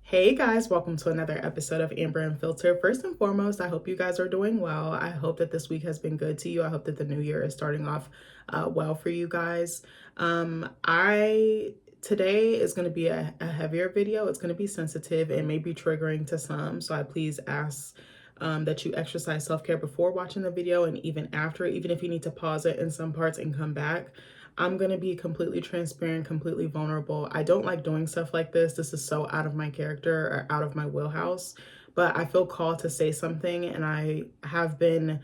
Hey guys, welcome to another episode of Amber Unfiltered. First and foremost, I hope you guys are doing well. I hope that this week has been good to you. I hope that the new year is starting off well for you guys. I Today is going to be a heavier video. It's going to be sensitive and maybe triggering to some. So I please ask that you exercise self-care before watching the video and even after, even if you need to pause it in some parts and come back. I'm going to be completely transparent, completely vulnerable. I don't like doing stuff like this. This is so out of my character or out of my wheelhouse, but I feel called to say something, and I have been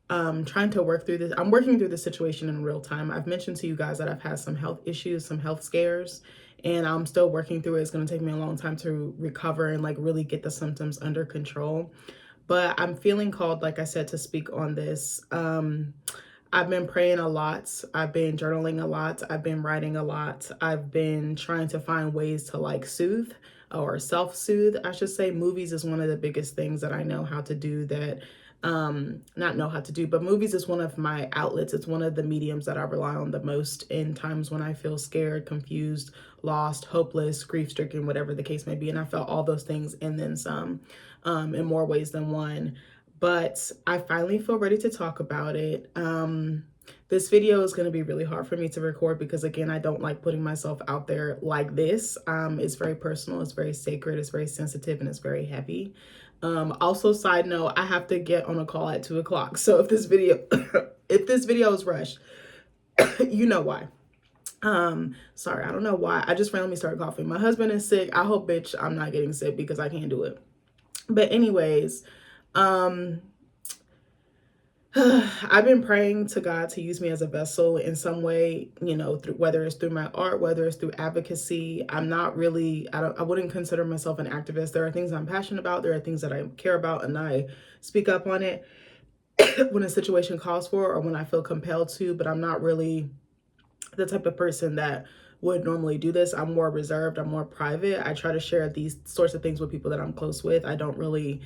trying to work through this. I'm working through the situation in real time. I've mentioned to you guys that I've had some health issues, some health scares, and I'm still working through it. It's going to take me a long time to recover and like really get the symptoms under control. But I'm feeling called, like I said, to speak on this. I've been praying a lot. I've been journaling a lot. I've been writing a lot. I've been trying to find ways to like soothe or self-soothe, I should say. Movies is one of the biggest things that I know how to do that not know how to do, but movies is one of my outlets. It's one of the mediums that I rely on the most in times when I feel scared, confused, lost, hopeless, grief-stricken, whatever the case may be. And I felt all those things and then some in more ways than one. But I finally feel ready to talk about it. This video is going to be really hard for me to record because, again, I don't like putting myself out there like this. It's very personal, it's very sacred, it's very sensitive, and it's very heavy. Also, side note, I have to get on a call at 2 o'clock. So if this video, if this video is rushed, you know why. Sorry, I don't know why. I just randomly started coughing. My husband is sick. I hope, bitch, I'm not getting sick because I can't do it. But anyways, I've been praying to God to use me as a vessel in some way, you know, through, whether it's through my art, whether it's through advocacy. I wouldn't consider myself an activist. There are things I'm passionate about. There are things that I care about, and I speak up on it when a situation calls for or when I feel compelled to, but I'm not really the type of person that would normally do this. I'm more reserved. I'm more private. I try to share these sorts of things with people that I'm close with. I don't really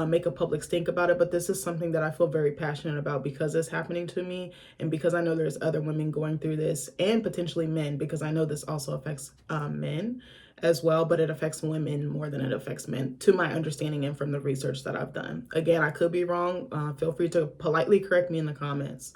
make a public stink about it, but this is something that I feel very passionate about because it's happening to me and because I know there's other women going through this and potentially men, because I know this also affects men as well, but it affects women more than it affects men, to my understanding and from the research that I've done. Again, I could be wrong. Feel free to politely correct me in the comments.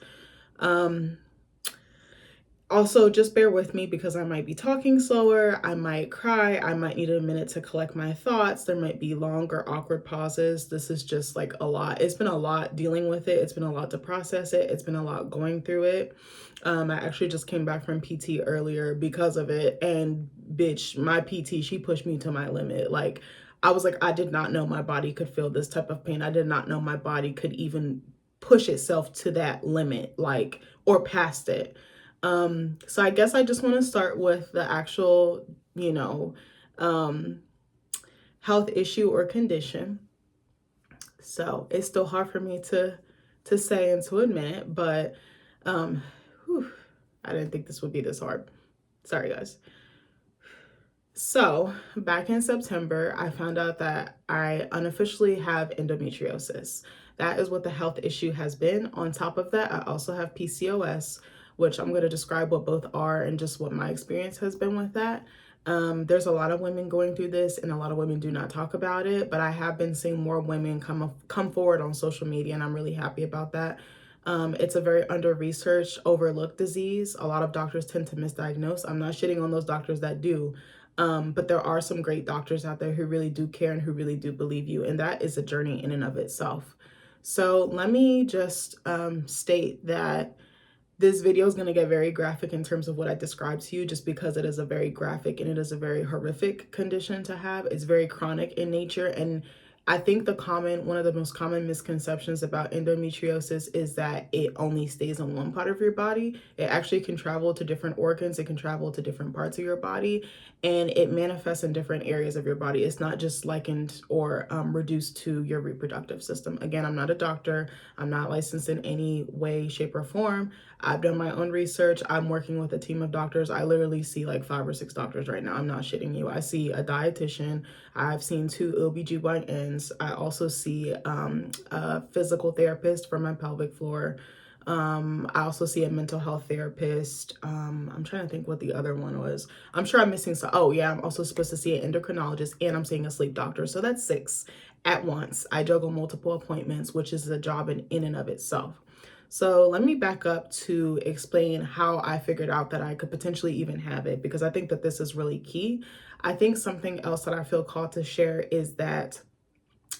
Also, just bear with me because I might be talking slower, I might cry, I might need a minute to collect my thoughts, there might be long or awkward pauses. This is just like a lot. It's been a lot dealing with it. It's been a lot to process it. It's been a lot going through it. I actually just came back from PT earlier because of it, and bitch, my PT, she pushed me to my limit. Like, I was like, I did not know my body could feel this type of pain. I did not know my body could even push itself to that limit, like, or past it. So I guess I just want to start with the actual, health issue or condition. So it's still hard for me to say and to admit, but I didn't think this would be this hard. Sorry, guys. So back in September, I found out that I unofficially have endometriosis. That is what the health issue has been. On top of that, I also have PCOS, which I'm going to describe what both are and just what my experience has been with that. There's a lot of women going through this and a lot of women do not talk about it, but I have been seeing more women come forward on social media, and I'm really happy about that. It's a very under-researched, overlooked disease. A lot of doctors tend to misdiagnose. I'm not shitting on those doctors that do, but there are some great doctors out there who really do care and who really do believe you, and that is a journey in and of itself. So let me just state that this video is going to get very graphic in terms of what I describe to you, just because it is a very graphic and it is a very horrific condition to have. It's very chronic in nature, and I think one of the most common misconceptions about endometriosis is that it only stays in one part of your body. It actually can travel to different organs. It can travel to different parts of your body, and it manifests in different areas of your body. It's not just likened or reduced to your reproductive system. Again, I'm not a doctor. I'm not licensed in any way, shape, or form. I've done my own research. I'm working with a team of doctors. I literally see like 5 or 6 doctors right now. I'm not shitting you. I see a dietitian. I've seen 2 OBGYNs. I also see a physical therapist for my pelvic floor. I also see a mental health therapist. I'm trying to think what the other one was. I'm sure I'm missing some. Oh yeah, I'm also supposed to see an endocrinologist, and I'm seeing a sleep doctor. So that's 6 at once. I juggle multiple appointments, which is a job in and of itself. So let me back up to explain how I figured out that I could potentially even have it, because I think that this is really key. I think something else that I feel called to share is that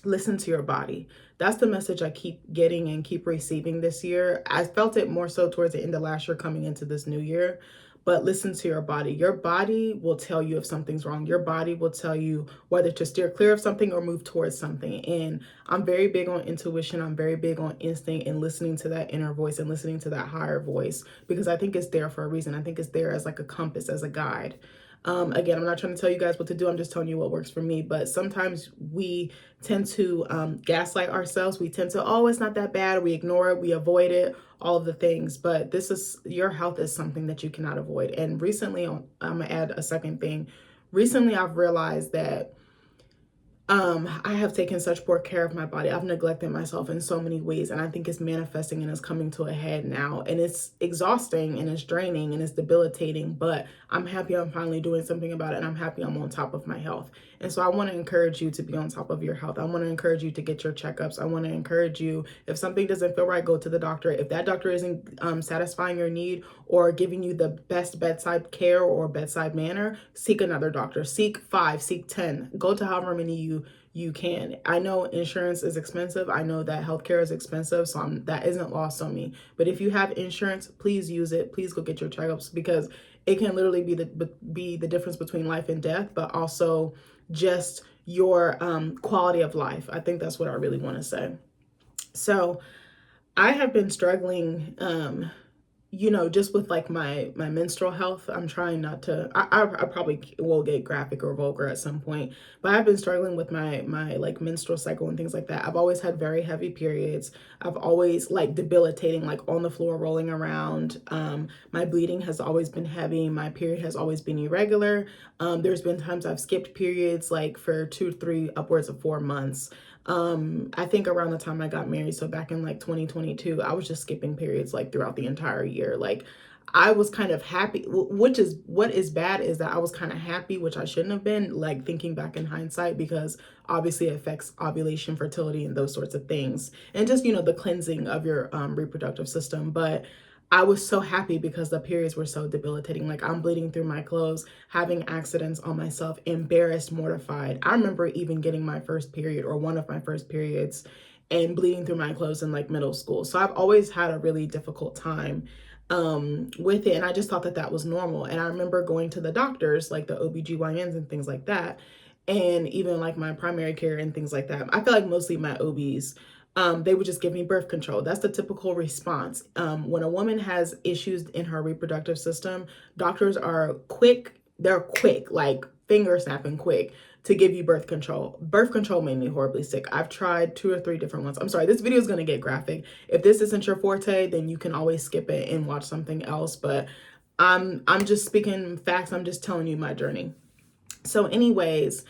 listen to your body. That's the message I keep getting and keep receiving this year. I felt it more so towards the end of last year coming into this new year. But listen to your body. Your body will tell you if something's wrong. Your body will tell you whether to steer clear of something or move towards something. And I'm very big on intuition. I'm very big on instinct and listening to that inner voice and listening to that higher voice, because I think it's there for a reason. I think it's there as like a compass, as a guide. Again, I'm not trying to tell you guys what to do. I'm just telling you what works for me. But sometimes we tend to gaslight ourselves. We tend to, oh, it's not that bad. We ignore it. We avoid it, all of the things. But your health is something that you cannot avoid. And recently, I'm going to add a second thing. Recently, I've realized that I have taken such poor care of my body. I've neglected myself in so many ways, and I think it's manifesting and it's coming to a head now. And it's exhausting and it's draining and it's debilitating, but I'm happy I'm finally doing something about it, and I'm happy I'm on top of my health. And so I want to encourage you to be on top of your health. I want to encourage you to get your checkups. I want to encourage you, if something doesn't feel right, go to the doctor. If that doctor isn't satisfying your need or giving you the best bedside care or bedside manner, seek another doctor. Seek 5, seek 10. Go to however many you can. I know insurance is expensive. I know that healthcare is expensive, so that isn't lost on me. But if you have insurance, please use it. Please go get your checkups, because it can literally be the difference between life and death, but also just your quality of life. I think that's what I really want to say. So I have been struggling just with like my menstrual health. I'm trying not to, I probably will get graphic or vulgar at some point, but I've been struggling with my like menstrual cycle and things like that. I've always had very heavy periods. I've always like debilitating, like on the floor, rolling around. My bleeding has always been heavy. My period has always been irregular. There's been times I've skipped periods like for 2, 3, upwards of 4 months. I think around the time I got married, so back in like 2022, I was just skipping periods like throughout the entire year. Like I was kind of happy, which is what is bad is that I was kind of happy, which I shouldn't have been, like thinking back in hindsight, because obviously it affects ovulation, fertility, and those sorts of things. And just, the cleansing of your reproductive system. But I was so happy because the periods were so debilitating. Like I'm bleeding through my clothes, having accidents on myself, embarrassed, mortified. I remember even getting my first period, or one of my first periods, and bleeding through my clothes in like middle school. So I've always had a really difficult time with it. And I just thought that that was normal. And I remember going to the doctors, like the OBGYNs and things like that, and even like my primary care and things like that. I feel like mostly my OBs, they would just give me birth control. That's the typical response. When a woman has issues in her reproductive system, doctors are quick. They're quick, like finger snapping quick, to give you birth control. Birth control made me horribly sick. I've tried 2 or 3 different ones. I'm sorry, this video is going to get graphic. If this isn't your forte, then you can always skip it and watch something else. But I'm just speaking facts. I'm just telling you my journey. So anyways,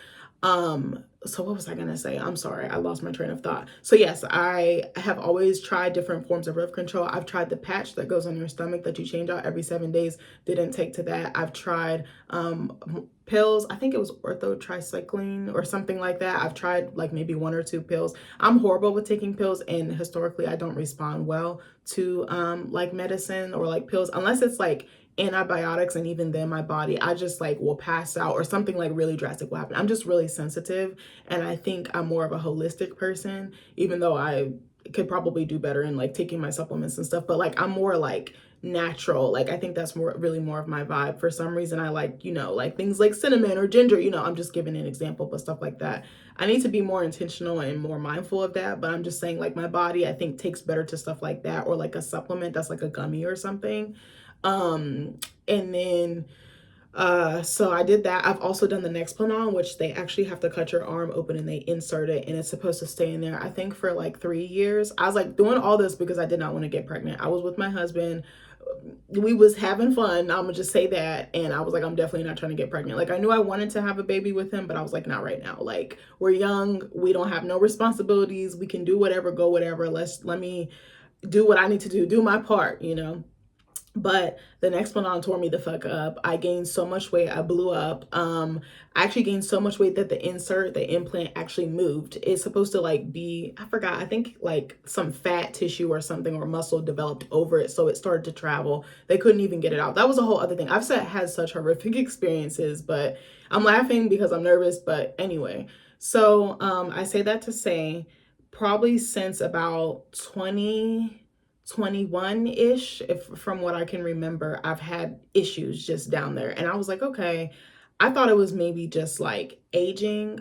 so what was I gonna say? I'm sorry, I lost my train of thought. So yes, I have always tried different forms of birth control. I've tried the patch that goes on your stomach that you change out every 7 days. Didn't take to that. I've tried pills. I think it was orthotricycline or something like that. I've tried like maybe 1 or 2 pills. I'm horrible with taking pills, and historically I don't respond well to like medicine or like pills, unless it's like antibiotics, and even then my body, I just like will pass out or something like really drastic will happen. I'm just really sensitive, and I think I'm more of a holistic person, even though I could probably do better in like taking my supplements and stuff, but like I'm more like natural. Like I think that's really more of my vibe. For some reason I like, like things like cinnamon or ginger, I'm just giving an example, but stuff like that. I need to be more intentional and more mindful of that, but I'm just saying like my body, I think, takes better to stuff like that, or like a supplement that's like a gummy or something. And then so I did that. I've also done the Nexplanon, which they actually have to cut your arm open and they insert it, and it's supposed to stay in there, I think, for like 3 years. I was like doing all this because I did not want to get pregnant. I was with my husband. We was having fun. I'm gonna just say that. And I was like, I'm definitely not trying to get pregnant. Like I knew I wanted to have a baby with him, but I was like, not right now. Like we're young. We don't have no responsibilities. We can do whatever, go whatever. Let me do what I need to do my part, you know. But the Nexplanon tore me the fuck up. I gained so much weight. I blew up. I actually gained so much weight that the implant actually moved. It's supposed to like be, I forgot, I think like some fat tissue or something or muscle developed over it. So it started to travel. They couldn't even get it out. That was a whole other thing. Had such horrific experiences, but I'm laughing because I'm nervous. But anyway, so I say that to say probably since about 2021-ish, if from what I can remember, I've had issues just down there. And I was like, okay, I thought it was maybe just like aging.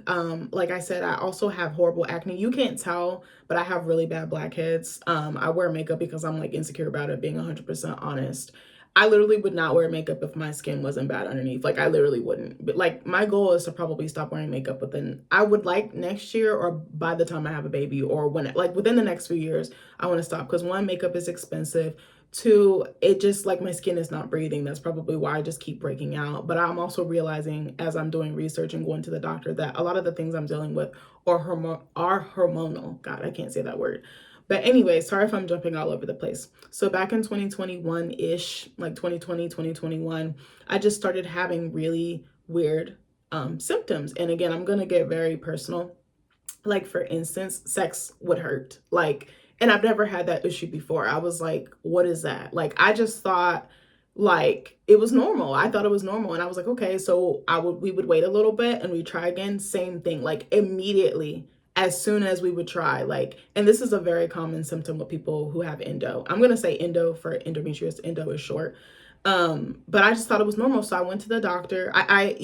Like I said, I also have horrible acne. You can't tell, but I have really bad blackheads. I wear makeup because I'm like insecure about it, being 100% honest. I literally would not wear makeup if my skin wasn't bad underneath. Like I literally wouldn't. But like my goal is to probably stop wearing makeup within, I would like next year or by the time I have a baby or when, like within the next few years, I want to stop because one, makeup is expensive. Two, it just like my skin is not breathing. That's probably why I just keep breaking out. But I'm also realizing as I'm doing research and going to the doctor that a lot of the things I'm dealing with are hormonal. God, I can't say that word. But anyway, sorry if I'm jumping all over the place. So back in 2021-ish, like 2020, 2021, I just started having really weird symptoms. And again, I'm going to get very personal. Like for instance, sex would hurt. Like, and I've never had that issue before. I was like, what is that? Like, I just thought like it was normal. I thought it was normal. And I was like, okay, so we would wait a little bit and we try again. Same thing, like immediately as soon as we would try, like, and this is a very common symptom with people who have endo. I'm going to say endo for endometriosis. Endo is short. But I just thought it was normal. So I went to the doctor. I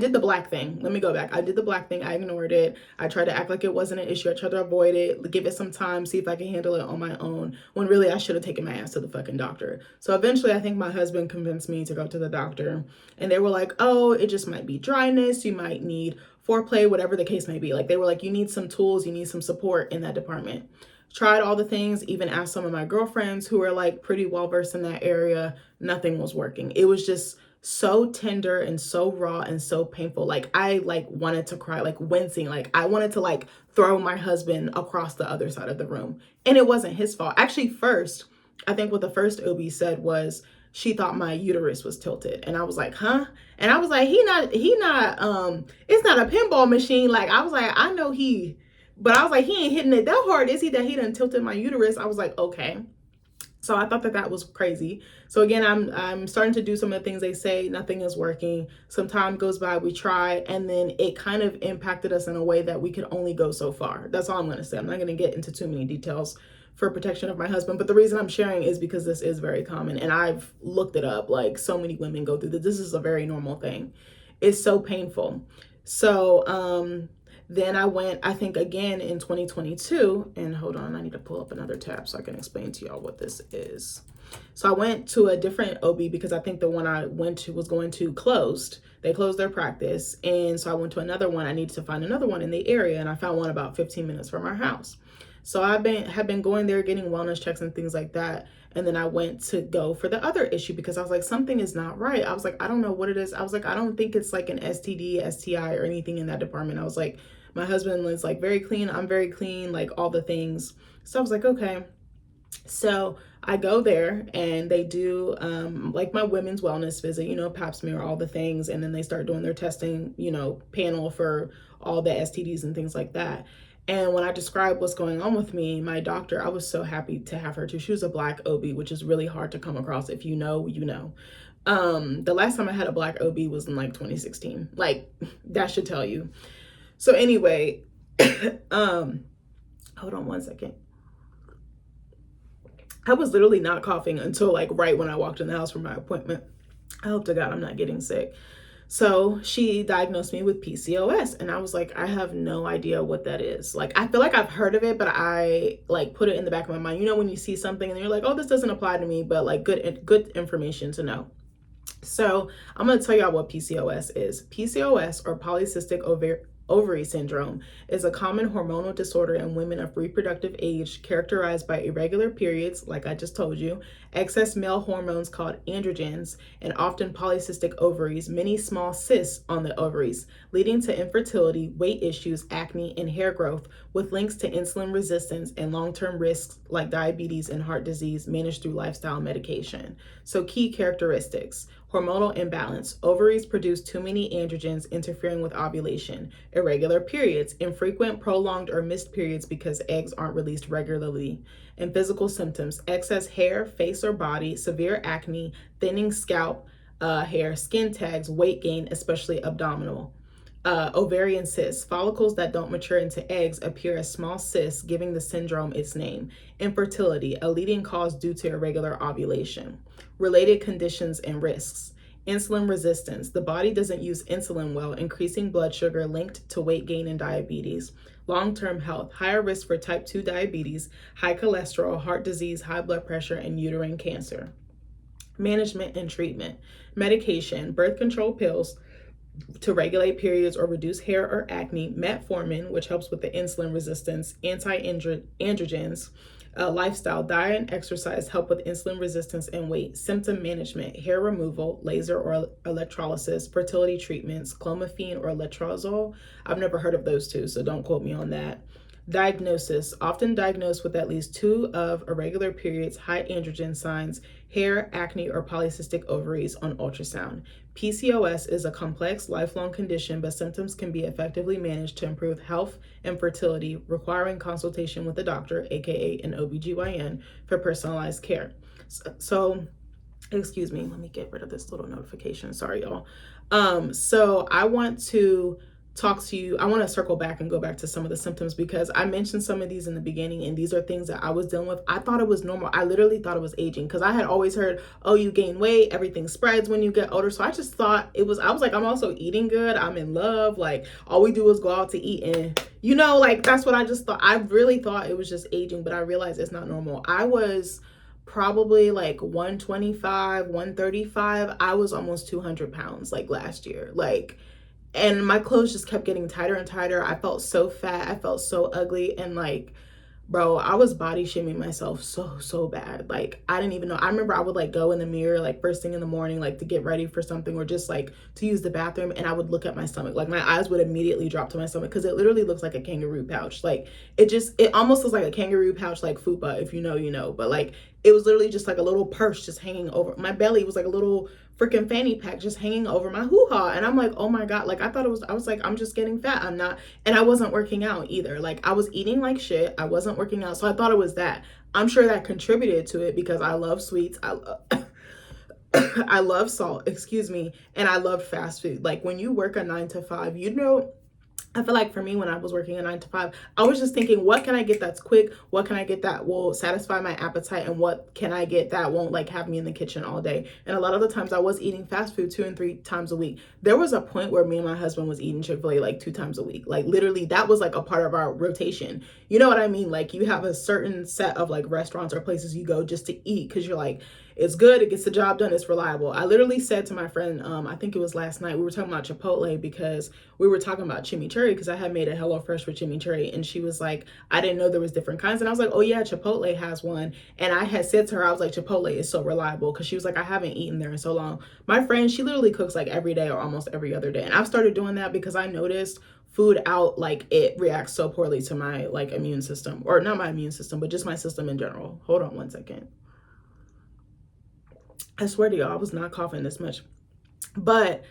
did the black thing. Let me go back. I did the black thing. I ignored it. I tried to act like it wasn't an issue. I tried to avoid it, give it some time, see if I can handle it on my own, when really I should have taken my ass to the fucking doctor. So eventually I think my husband convinced me to go to the doctor, and they were like, oh, it just might be dryness. You might need foreplay, whatever the case may be. Like they were like, you need some tools, you need some support in that department. Tried all the things, even asked some of my girlfriends who are like pretty well versed in that area. Nothing was working. It was just so tender and so raw and so painful. Like I like wanted to cry, like wincing. Like I wanted to like throw my husband across the other side of the room. And it wasn't his fault. Actually, first, I think what the first OB said was she thought my uterus was tilted. And I was like, huh? And I was like, it's not a pinball machine. Like I was like, I know but I was like, he ain't hitting it that hard, is he, that he done tilted my uterus? I was like, okay. So I thought that was crazy. So again, I'm starting to do some of the things they say. Nothing is working. Some time goes by, we try, and then it kind of impacted us in a way that we could only go so far. That's all I'm going to say. I'm not going to get into too many details for protection of my husband. But the reason I'm sharing is because this is very common. And I've looked it up. Like so many women go through this. This is a very normal thing. It's so painful. So, then I went, I think again in 2022, and hold on, I need to pull up another tab so I can explain to y'all what this is. So I went to a different OB because I think the one I went to was going to closed. They closed their practice. And so I went to another one. I needed to find another one in the area, and I found one about 15 minutes from our house. So have been going there, getting wellness checks and things like that. And then I went to go for the other issue because I was like, something is not right. I was like, I don't know what it is. I was like, I don't think it's like an STD, STI or anything in that department. I was like, my husband was like very clean. I'm very clean, like all the things. So I was like, okay. So I go there and they do like my women's wellness visit, pap smear, all the things. And then they start doing their testing, panel for all the STDs and things like that. And when I described what's going on with me, my doctor, I was so happy to have her too. She was a black OB, which is really hard to come across. If you know, you know. The last time I had a black OB was in like 2016. Like that should tell you. So anyway, hold on one second. I was literally not coughing until like right when I walked in the house for my appointment. I hope to God I'm not getting sick. So she diagnosed me with PCOS, and I was like, I have no idea what that is. Like, I feel like I've heard of it, but I like put it in the back of my mind. When you see something and you're like, oh, this doesn't apply to me, but like good information to know. So I'm going to tell y'all what PCOS is. PCOS, or polycystic ovary syndrome is a common hormonal disorder in women of reproductive age characterized by irregular periods, like I just told you, excess male hormones called androgens, and often polycystic ovaries, many small cysts on the ovaries, leading to infertility, weight issues, acne, and hair growth, with links to insulin resistance and long-term risks like diabetes and heart disease managed through lifestyle medication. So key characteristics: hormonal imbalance. Ovaries produce too many androgens, interfering with ovulation. Irregular periods. Infrequent, prolonged, or missed periods because eggs aren't released regularly. And physical symptoms: excess hair, face or body, severe acne, thinning scalp hair, skin tags, weight gain, especially abdominal. Ovarian cysts. Follicles that don't mature into eggs appear as small cysts, giving the syndrome its name. Infertility, a leading cause due to irregular ovulation. Related conditions and risks. Insulin resistance. The body doesn't use insulin well, increasing blood sugar linked to weight gain and diabetes. Long-term health. Higher risk for type 2 diabetes, high cholesterol, heart disease, high blood pressure, and uterine cancer. Management and treatment. Medication. Birth control pills to regulate periods or reduce hair or acne, metformin, which helps with the insulin resistance, anti-androgens, lifestyle, diet and exercise help with insulin resistance and weight, symptom management, hair removal, laser or electrolysis, fertility treatments, clomiphene or letrozole. I've never heard of those two, so don't quote me on that. Diagnosis, often diagnosed with at least 2 of irregular periods, high androgen signs, hair, acne, or polycystic ovaries on ultrasound. PCOS is a complex, lifelong condition, but symptoms can be effectively managed to improve health and fertility, requiring consultation with a doctor, aka an OBGYN, for personalized care. So excuse me, let me get rid of this little notification. Sorry, y'all. So I want to talk to you. I want to circle back and go back to some of the symptoms because I mentioned some of these in the beginning, and these are things that I was dealing with. I thought it was normal. I literally thought it was aging because I had always heard, oh, you gain weight, everything spreads when you get older. So I just thought it was, I was like, I'm also eating good. I'm in love. Like all we do is go out to eat, and like that's what I just thought. I really thought it was just aging, but I realized it's not normal. I was probably like 125, 135. I was almost 200 pounds like last year. And my clothes just kept getting tighter and tighter. I felt so fat. I felt so ugly. And bro, I was body shaming myself so bad. I didn't even know. I remember I would go in the mirror first thing in the morning, to get ready for something or just to use the bathroom. And I would look at my stomach. My eyes would immediately drop to my stomach because it literally looks like a kangaroo pouch. It almost looks like a kangaroo pouch, like Fupa, if you know, you know. But it was literally just a little purse just hanging over my belly. It was a little freaking fanny pack just hanging over my hoo-ha. And I'm like, oh my God. I was like, I'm just getting fat. I'm not. And I wasn't working out either. I was eating like shit. I wasn't working out. So I thought it was that. I'm sure that contributed to it because I love sweets. I love salt, excuse me. And I love fast food. When you work a 9 to 5, I feel like for me, when I was working a 9 to 5, I was just thinking, what can I get that's quick? What can I get that will satisfy my appetite? And what can I get that won't have me in the kitchen all day? And a lot of the times I was eating fast food 2 and 3 times a week. There was a point where me and my husband was eating Chick-fil-A 2 times a week. Literally that was a part of our rotation. You know what I mean? You have a certain set of restaurants or places you go just to eat because you're it's good, it gets the job done, it's reliable. I literally said to my friend, I think it was last night, we were talking about Chipotle because we were talking about chimichurri because I had made a HelloFresh with chimichurri, and she was like, I didn't know there was different kinds. And I was like, oh yeah, Chipotle has one. And I had said to her, I was like, Chipotle is so reliable because she was like, I haven't eaten there in so long. My friend, she literally cooks every day or almost every other day. And I've started doing that because I noticed food out, it reacts so poorly to my immune system, or not my immune system, but just my system in general. Hold on one second. I swear to y'all, I was not coughing this much. But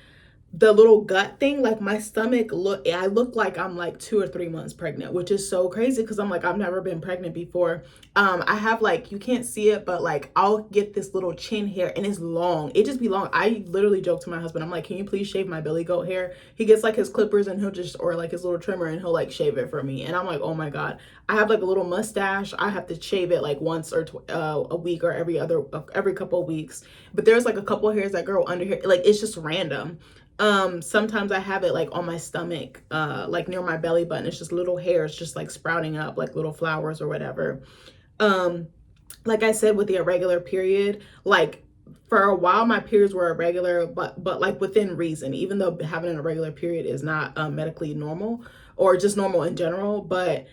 the little gut thing, my stomach I look like I'm 2 or 3 months pregnant, which is so crazy because I'm I've never been pregnant before. I have you can't see it, but I'll get this little chin hair and it's long. It just be long. I literally joke to my husband, I'm like, can you please shave my belly goat hair? He gets his clippers and he'll just, or his little trimmer, and he'll shave it for me. And I'm like, oh my God. I have a little mustache. I have to shave it once or a week or every couple of weeks. But there's a couple of hairs that grow under here. It's just random. Sometimes I have it on my stomach, near my belly button. It's just little hairs just sprouting up little flowers or whatever. Like I said, with the irregular period, for a while my periods were irregular, but like within reason, even though having an irregular period is not medically normal or just normal in general. But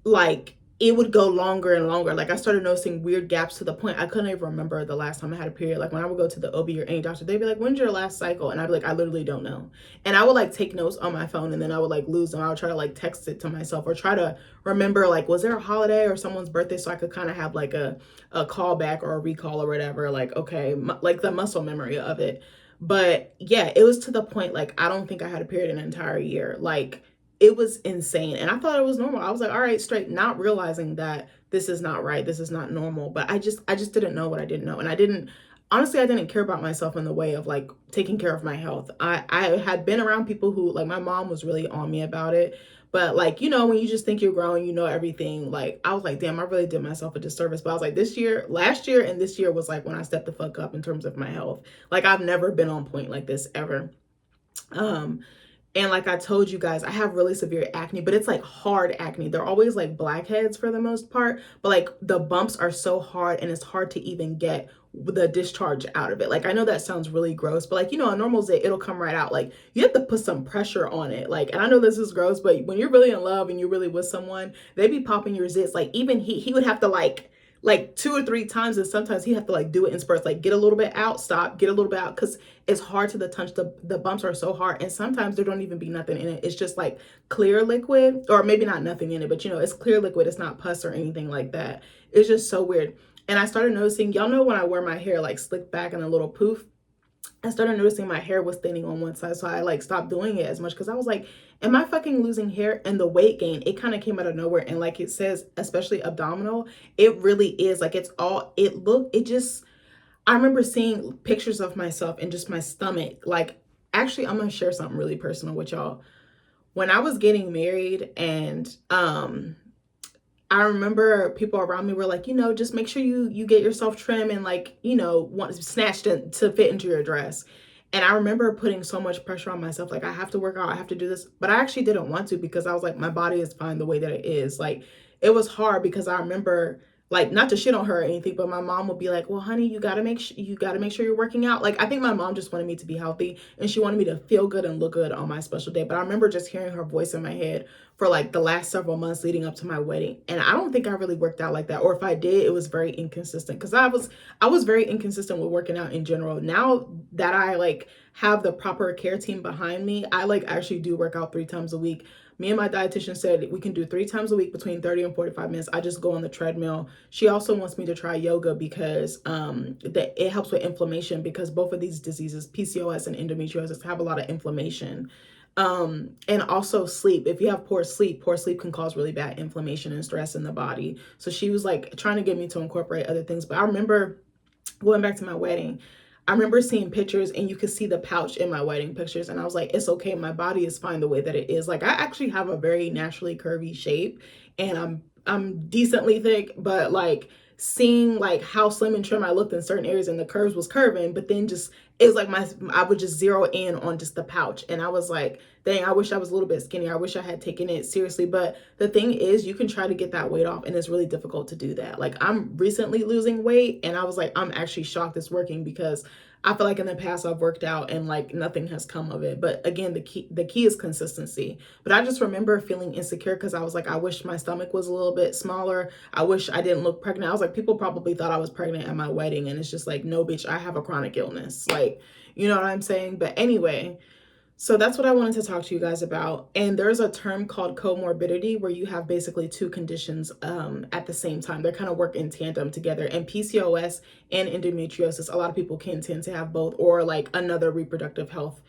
like it would go longer and longer. Like I started noticing weird gaps to the point I couldn't even remember the last time I had a period. Like when I would go to the OB or any doctor, they'd be like, "When's your last cycle?" And I'd be like, "I literally don't know." And I would like take notes on my phone, and then I would like lose them. I would try to like text it to myself or try to remember like, was there a holiday or someone's birthday, so I could kind of have like a callback or a recall or whatever. Like okay, like the muscle memory of it. But yeah, it was to the point like I don't think I had a period an entire year. Like it was insane. And I thought it was normal. I was like, all right, straight, not realizing that this is not right. This is not normal. But I just didn't know what I didn't know. And I didn't care about myself in the way of like taking care of my health. I had been around people who like my mom was really on me about it. But like, you know, when you just think you're growing, you know everything. Like I was like, damn, I really did myself a disservice. But I was like, last year and this year was like when I stepped the fuck up in terms of my health. Like I've never been on point like this ever. Um, and like I told you guys, I have really severe acne, but it's like hard acne. They're always like blackheads for the most part, but like the bumps are so hard and it's hard to even get the discharge out of it. Like I know that sounds really gross, but like, you know, a normal zit, it'll come right out. Like you have to put some pressure on it. Like, and I know this is gross, but when you're really in love and you're really with someone, they be popping your zits. Like even he would have to like 2 or 3 times, and sometimes he have to like do it in spurts, like get a little bit out, stop, get a little bit out, because it's hard to the touch. The bumps are so hard, and sometimes there don't even be nothing in it. It's just like clear liquid, or maybe not nothing in it, but you know, it's clear liquid. It's not pus or anything like that. It's just so weird. And I started noticing, y'all know when I wear my hair like slicked back and a little poof, I started noticing my hair was thinning on one side. So I like stopped doing it as much because I was like, am I fucking losing hair? And the weight gain, it kind of came out of nowhere. And like it says, especially abdominal, it really is like it just, I remember seeing pictures of myself and just my stomach. Like, actually, I'm going to share something really personal with y'all. When I was getting married and, I remember people around me were like, you know, just make sure you get yourself trim and like, you know, snatched in, to fit into your dress. And I remember putting so much pressure on myself, like I have to work out, I have to do this, but I actually didn't want to because I was like, my body is fine the way that it is. Like it was hard because I remember like not to shit on her or anything, but my mom would be like, well, honey, you gotta make sure you're working out. Like I think my mom just wanted me to be healthy and she wanted me to feel good and look good on my special day. But I remember just hearing her voice in my head for like the last several months leading up to my wedding. And I don't think I really worked out like that. Or if I did, it was very inconsistent because I was very inconsistent with working out in general. Now that I like have the proper care team behind me, I like actually do work out 3 times a week. Me and my dietitian said we can do 3 times a week between 30 and 45 minutes. I just go on the treadmill. She also wants me to try yoga because that it helps with inflammation, because both of these diseases, PCOS and endometriosis, have a lot of inflammation. And also sleep. If you have poor sleep can cause really bad inflammation and stress in the body. So she was like trying to get me to incorporate other things. But I remember going back to my wedding, I remember seeing pictures and you could see the pouch in my wedding pictures. And I was like, it's okay. My body is fine the way that it is. Like I actually have a very naturally curvy shape and I'm decently thick, but like seeing like how slim and trim I looked in certain areas and the curves was curving, but then just it was like I would just zero in on just the pouch. And I was like, dang, I wish I was a little bit skinnier. I wish I had taken it seriously. But the thing is, you can try to get that weight off and it's really difficult to do that. Like I'm recently losing weight and I was like, I'm actually shocked it's working because I feel like in the past I've worked out and like nothing has come of it. But again, the key is consistency. But I just remember feeling insecure because I was like, I wish my stomach was a little bit smaller. I wish I didn't look pregnant. I was like, people probably thought I was pregnant at my wedding. And it's just like, no, bitch, I have a chronic illness. Like, you know what I'm saying? But anyway, so that's what I wanted to talk to you guys about. And there's a term called comorbidity where you have basically two conditions at the same time. They kind of work in tandem together. And PCOS and endometriosis, a lot of people can tend to have both, or like another reproductive health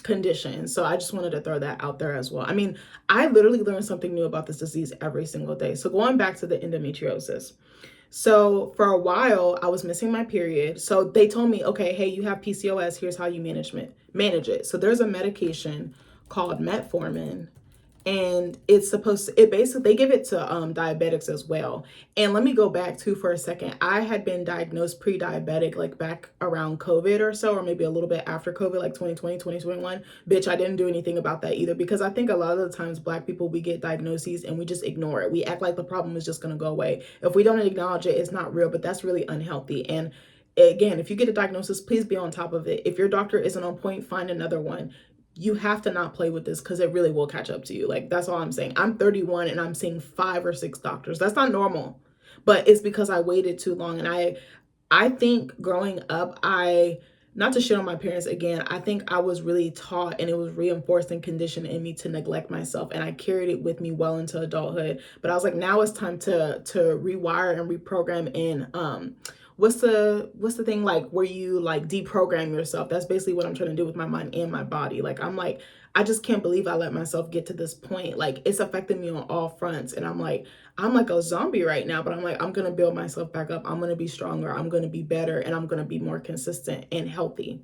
condition. So I just wanted to throw that out there as well. I mean, I literally learn something new about this disease every single day. So going back to the endometriosis. So for a while, I was missing my period. So they told me, okay, hey, you have PCOS. Here's how you manage it. So there's a medication called metformin, and it basically, they give it to diabetics as well. And let me go back too for a second. I had been diagnosed pre-diabetic like back around COVID or so, or maybe a little bit after COVID, like 2020, 2021. Bitch, I didn't do anything about that either, because I think a lot of the times Black people, we get diagnoses and we just ignore it. We act like the problem is just going to go away. If we don't acknowledge it, it's not real, but that's really unhealthy. And again, if you get a diagnosis, please be on top of it. If your doctor isn't on point, find another one. You have to not play with this because it really will catch up to you. Like, that's all I'm saying. I'm 31 and I'm seeing 5 or 6 doctors. That's not normal, but it's because I waited too long. And I think growing up, not to shit on my parents again, I think I was really taught and it was reinforced and conditioned in me to neglect myself. And I carried it with me well into adulthood. But I was like, now it's time to rewire and reprogram in what's the thing, like, where you like deprogram yourself. That's basically what I'm trying to do with my mind and my body. Like, I'm like, I just can't believe I let myself get to this point. Like, it's affecting me on all fronts. And I'm like a zombie right now, but I'm like, I'm going to build myself back up. I'm going to be stronger. I'm going to be better, and I'm going to be more consistent and healthy.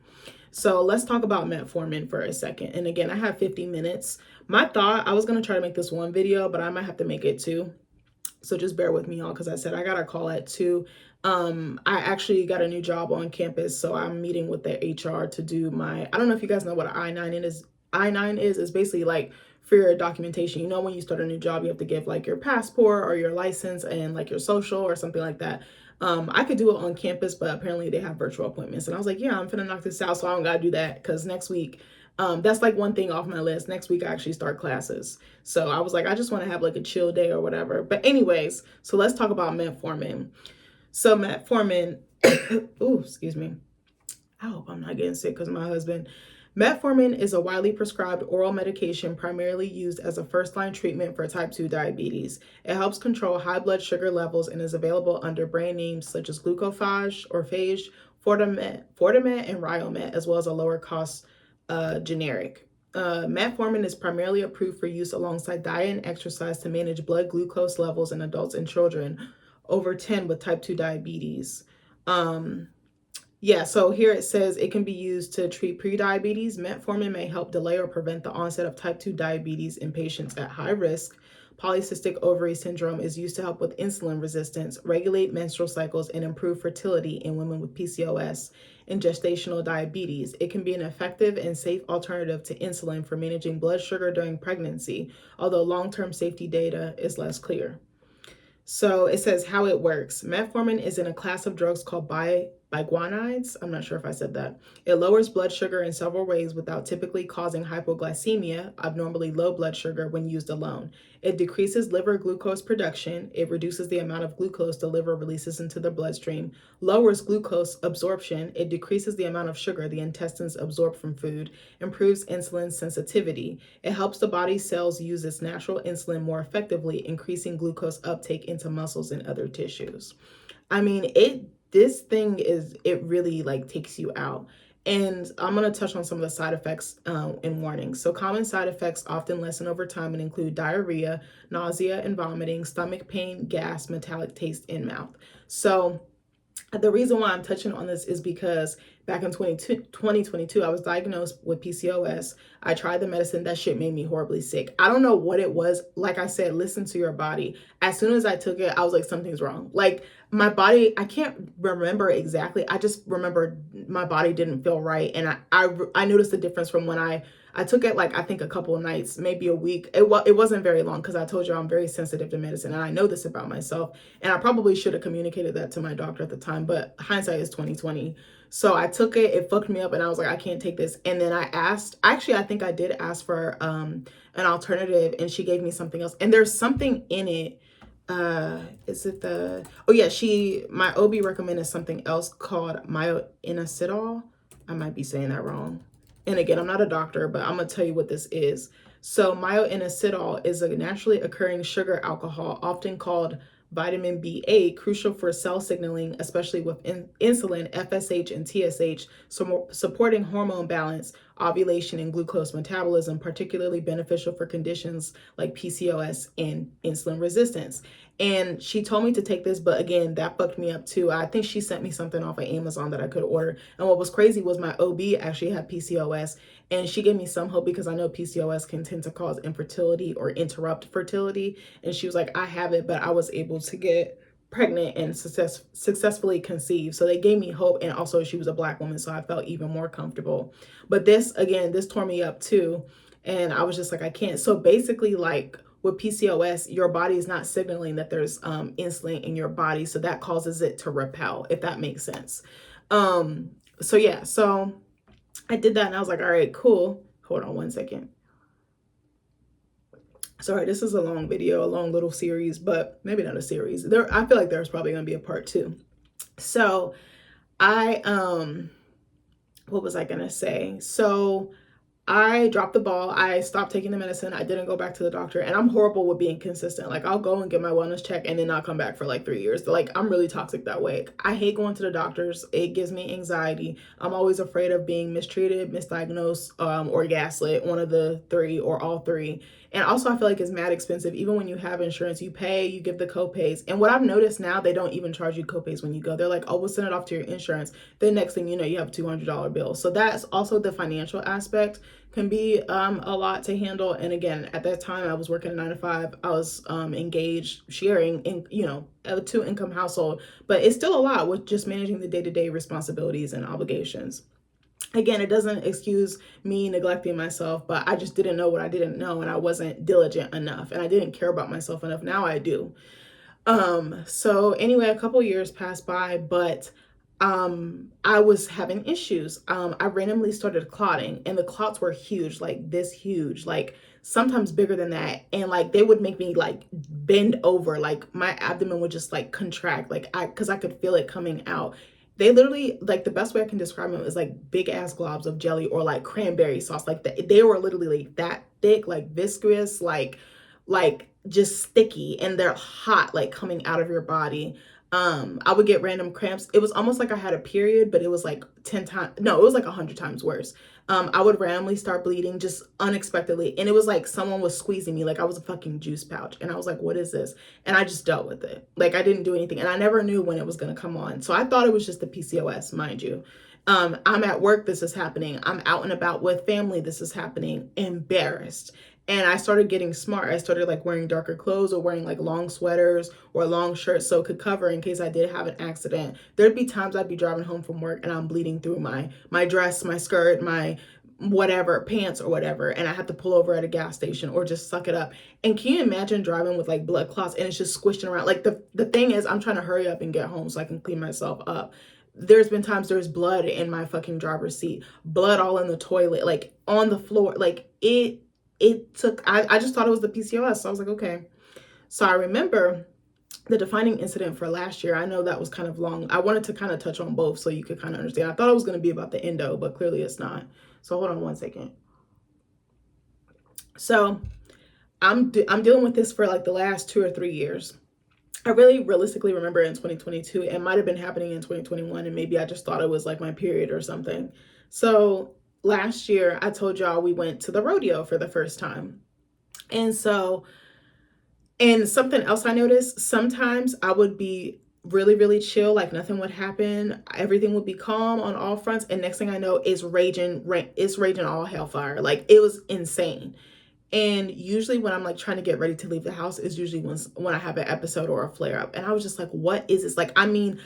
So let's talk about metformin for a second. And again, I have 50 minutes. My thought, I was going to try to make this one video, but I might have to make it two. So just bear with me, y'all, because I said I got a call at 2. I actually got a new job on campus, so I'm meeting with the HR to do my, I don't know if you guys know what an I-9 is. I-9 is basically like for your documentation. You know, when you start a new job, you have to give like your passport or your license and like your social or something like that. I could do it on campus, but apparently they have virtual appointments. And I was like, yeah, I'm finna knock this out, so I don't gotta do that, because next week, that's like one thing off my list. Next week I actually start classes. So I was like, I just want to have like a chill day or whatever. But anyways, so let's talk about metformin. So metformin, ooh, excuse me. I hope I'm not getting sick because my husband. Metformin is a widely prescribed oral medication primarily used as a first-line treatment for type 2 diabetes. It helps control high blood sugar levels and is available under brand names such as Glucophage or Phage, Fortamet, and Riomet, as well as a lower cost generic. Metformin is primarily approved for use alongside diet and exercise to manage blood glucose levels in adults and children over 10 with type 2 diabetes. So here it says it can be used to treat prediabetes. Metformin may help delay or prevent the onset of type 2 diabetes in patients at high risk. Polycystic ovary syndrome is used to help with insulin resistance, regulate menstrual cycles, and improve fertility in women with PCOS and gestational diabetes. It can be an effective and safe alternative to insulin for managing blood sugar during pregnancy, although long-term safety data is less clear. So it says how it works. Metformin is in a class of drugs called biguanides. I'm not sure if I said that. It lowers blood sugar in several ways without typically causing hypoglycemia, abnormally low blood sugar, when used alone. It decreases liver glucose production. It reduces the amount of glucose the liver releases into the bloodstream, lowers glucose absorption. It decreases the amount of sugar the intestines absorb from food, improves insulin sensitivity. It helps the body's cells use its natural insulin more effectively, increasing glucose uptake into muscles and other tissues. I mean, this thing it really like takes you out. And I'm going to touch on some of the side effects and warnings. So common side effects often lessen over time and include diarrhea, nausea and vomiting, stomach pain, gas, metallic taste in mouth. So the reason why I'm touching on this is because back in 2022, I was diagnosed with PCOS. I tried the medicine. That shit made me horribly sick. I don't know what it was. Like I said, listen to your body. As soon as I took it, I was like, something's wrong. Like my body, I can't remember exactly. I just remember my body didn't feel right. And I noticed the difference from when I took it, like, I think a couple of nights, maybe a week. It wasn't very long, because I told you I'm very sensitive to medicine and I know this about myself. And I probably should have communicated that to my doctor at the time, but hindsight is 2020. So I took it, it fucked me up, and I was like, I can't take this. And then I think I did ask for an alternative, and she gave me something else. And there's something in it. My OB recommended something else called myoinositol. I might be saying that wrong. And again, I'm not a doctor, but I'm going to tell you what this is. So myoinositol is a naturally occurring sugar alcohol, often called vitamin B8, crucial for cell signaling, especially with insulin, FSH, and TSH, supporting hormone balance, ovulation, and glucose metabolism, particularly beneficial for conditions like PCOS and insulin resistance. And she told me to take this, but again, that fucked me up too. I think she sent me something off of Amazon that I could order. And what was crazy was my OB actually had PCOS, and she gave me some hope, because I know PCOS can tend to cause infertility or interrupt fertility. And she was like, I have it, but I was able to get pregnant and successfully conceive. So they gave me hope. And also she was a Black woman, so I felt even more comfortable. But this tore me up too. And I was just like, I can't. So basically, like, with PCOS, your body is not signaling that there's insulin in your body. So that causes it to repel, if that makes sense. So yeah, so I did that and I was like, all right, cool. Hold on one second. Sorry, this is a long video, a long little series, but maybe not a series. I feel like there's probably gonna be a part 2. So I what was I gonna say? So I dropped the ball. I stopped taking the medicine. I didn't go back to the doctor. And I'm horrible with being consistent. Like, I'll go and get my wellness check and then not come back for like 3 years. Like, I'm really toxic that way. I hate going to the doctors. It gives me anxiety. I'm always afraid of being mistreated, misdiagnosed, or gaslit, one of the three or all three. And also, I feel like it's mad expensive. Even when you have insurance, you pay, you give the copays. And what I've noticed now, they don't even charge you copays when you go. They're like, oh, we'll send it off to your insurance. The next thing you know, you have a $200 bill. So that's also the financial aspect can be a lot to handle. And again, at that time I was working a 9 to 5. I was engaged, sharing in, a 2-income household, but it's still a lot with just managing the day-to-day responsibilities and obligations. Again, it doesn't excuse me neglecting myself, but I just didn't know what I didn't know, and I wasn't diligent enough, and I didn't care about myself enough. Now I do. So anyway, a couple years passed by, but I was having issues. I randomly started clotting, and the clots were huge, like this huge, like sometimes bigger than that. And like they would make me like bend over, like my abdomen would just like contract, like because I could feel it coming out. They literally, like, the best way I can describe them is like big ass globs of jelly or like cranberry sauce. Like they were literally like that thick, like viscous, like just sticky, and they're hot, like coming out of your body. I would get random cramps. It was almost like I had a period, but it was like 10 times, no, it was like 100 times worse. I would randomly start bleeding just unexpectedly. And it was like someone was squeezing me, like I was a fucking juice pouch. And I was like, what is this? And I just dealt with it. Like I didn't do anything. And I never knew when it was going to come on. So I thought it was just the PCOS, mind you. I'm at work, this is happening. I'm out and about with family, this is happening. Embarrassed. And I started getting smart. I started like wearing darker clothes or wearing like long sweaters or long shirts so it could cover in case I did have an accident. There'd be times I'd be driving home from work and I'm bleeding through my dress, my skirt, my whatever, pants or whatever, and I had to pull over at a gas station or just suck it up. And can you imagine driving with like blood clots and it's just squishing around? Like the thing is, I'm trying to hurry up and get home so I can clean myself up. There's been times there's blood in my fucking driver's seat, blood all in the toilet, like on the floor. Like it took, I just thought it was the PCOS. So I was like, okay. So I remember the defining incident for last year. I know that was kind of long. I wanted to kind of touch on both so you could kind of understand. I thought it was going to be about the endo, but clearly it's not. So hold on one second. So I'm dealing with this for like the last 2 or 3 years. I really realistically remember in 2022, it might have been happening in 2021, and maybe I just thought it was like my period or something. So last year, I told y'all we went to the rodeo for the first time. And something else I noticed, sometimes I would be really, really chill, like nothing would happen. Everything would be calm on all fronts. And next thing I know, it's raging all hellfire. Like it was insane. And usually when I'm like trying to get ready to leave the house is usually when I have an episode or a flare up. And I was just like, what is this? Like, I mean,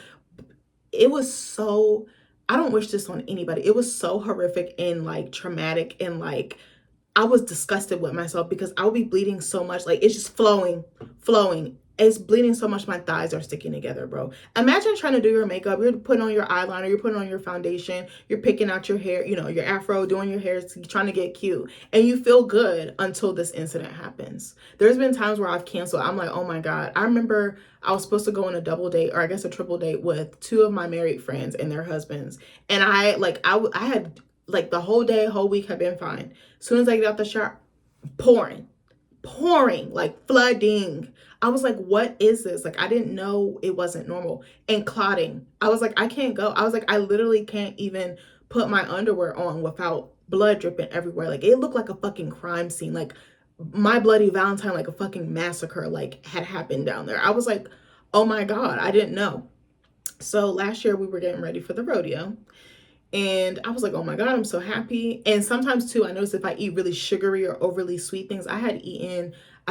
it was so, I don't wish this on anybody. It was so horrific and like traumatic, and like I was disgusted with myself because I would be bleeding so much. Like it's just flowing. It's bleeding so much my thighs are sticking together, bro. Imagine trying to do your makeup. You're putting on your eyeliner, you're putting on your foundation, you're picking out your hair, your afro, doing your hair, trying to get cute. And you feel good until this incident happens. There's been times where I've canceled. I'm like, oh my God. I remember I was supposed to go on a double date, or I guess a triple date, with 2 of my married friends and their husbands. And I had like the whole day, whole week had been fine. As soon as I get out the shower, pouring, like flooding. I was like, what is this? Like, I didn't know it wasn't normal. And clotting. I was like, I can't go. I was like, I literally can't even put my underwear on without blood dripping everywhere. Like, it looked like a fucking crime scene. Like, my bloody Valentine, like a fucking massacre, like, had happened down there. I was like, oh my God, I didn't know. So last year we were getting ready for the rodeo. And I was like, oh my God, I'm so happy. And sometimes too, I noticed if I eat really sugary or overly sweet things, I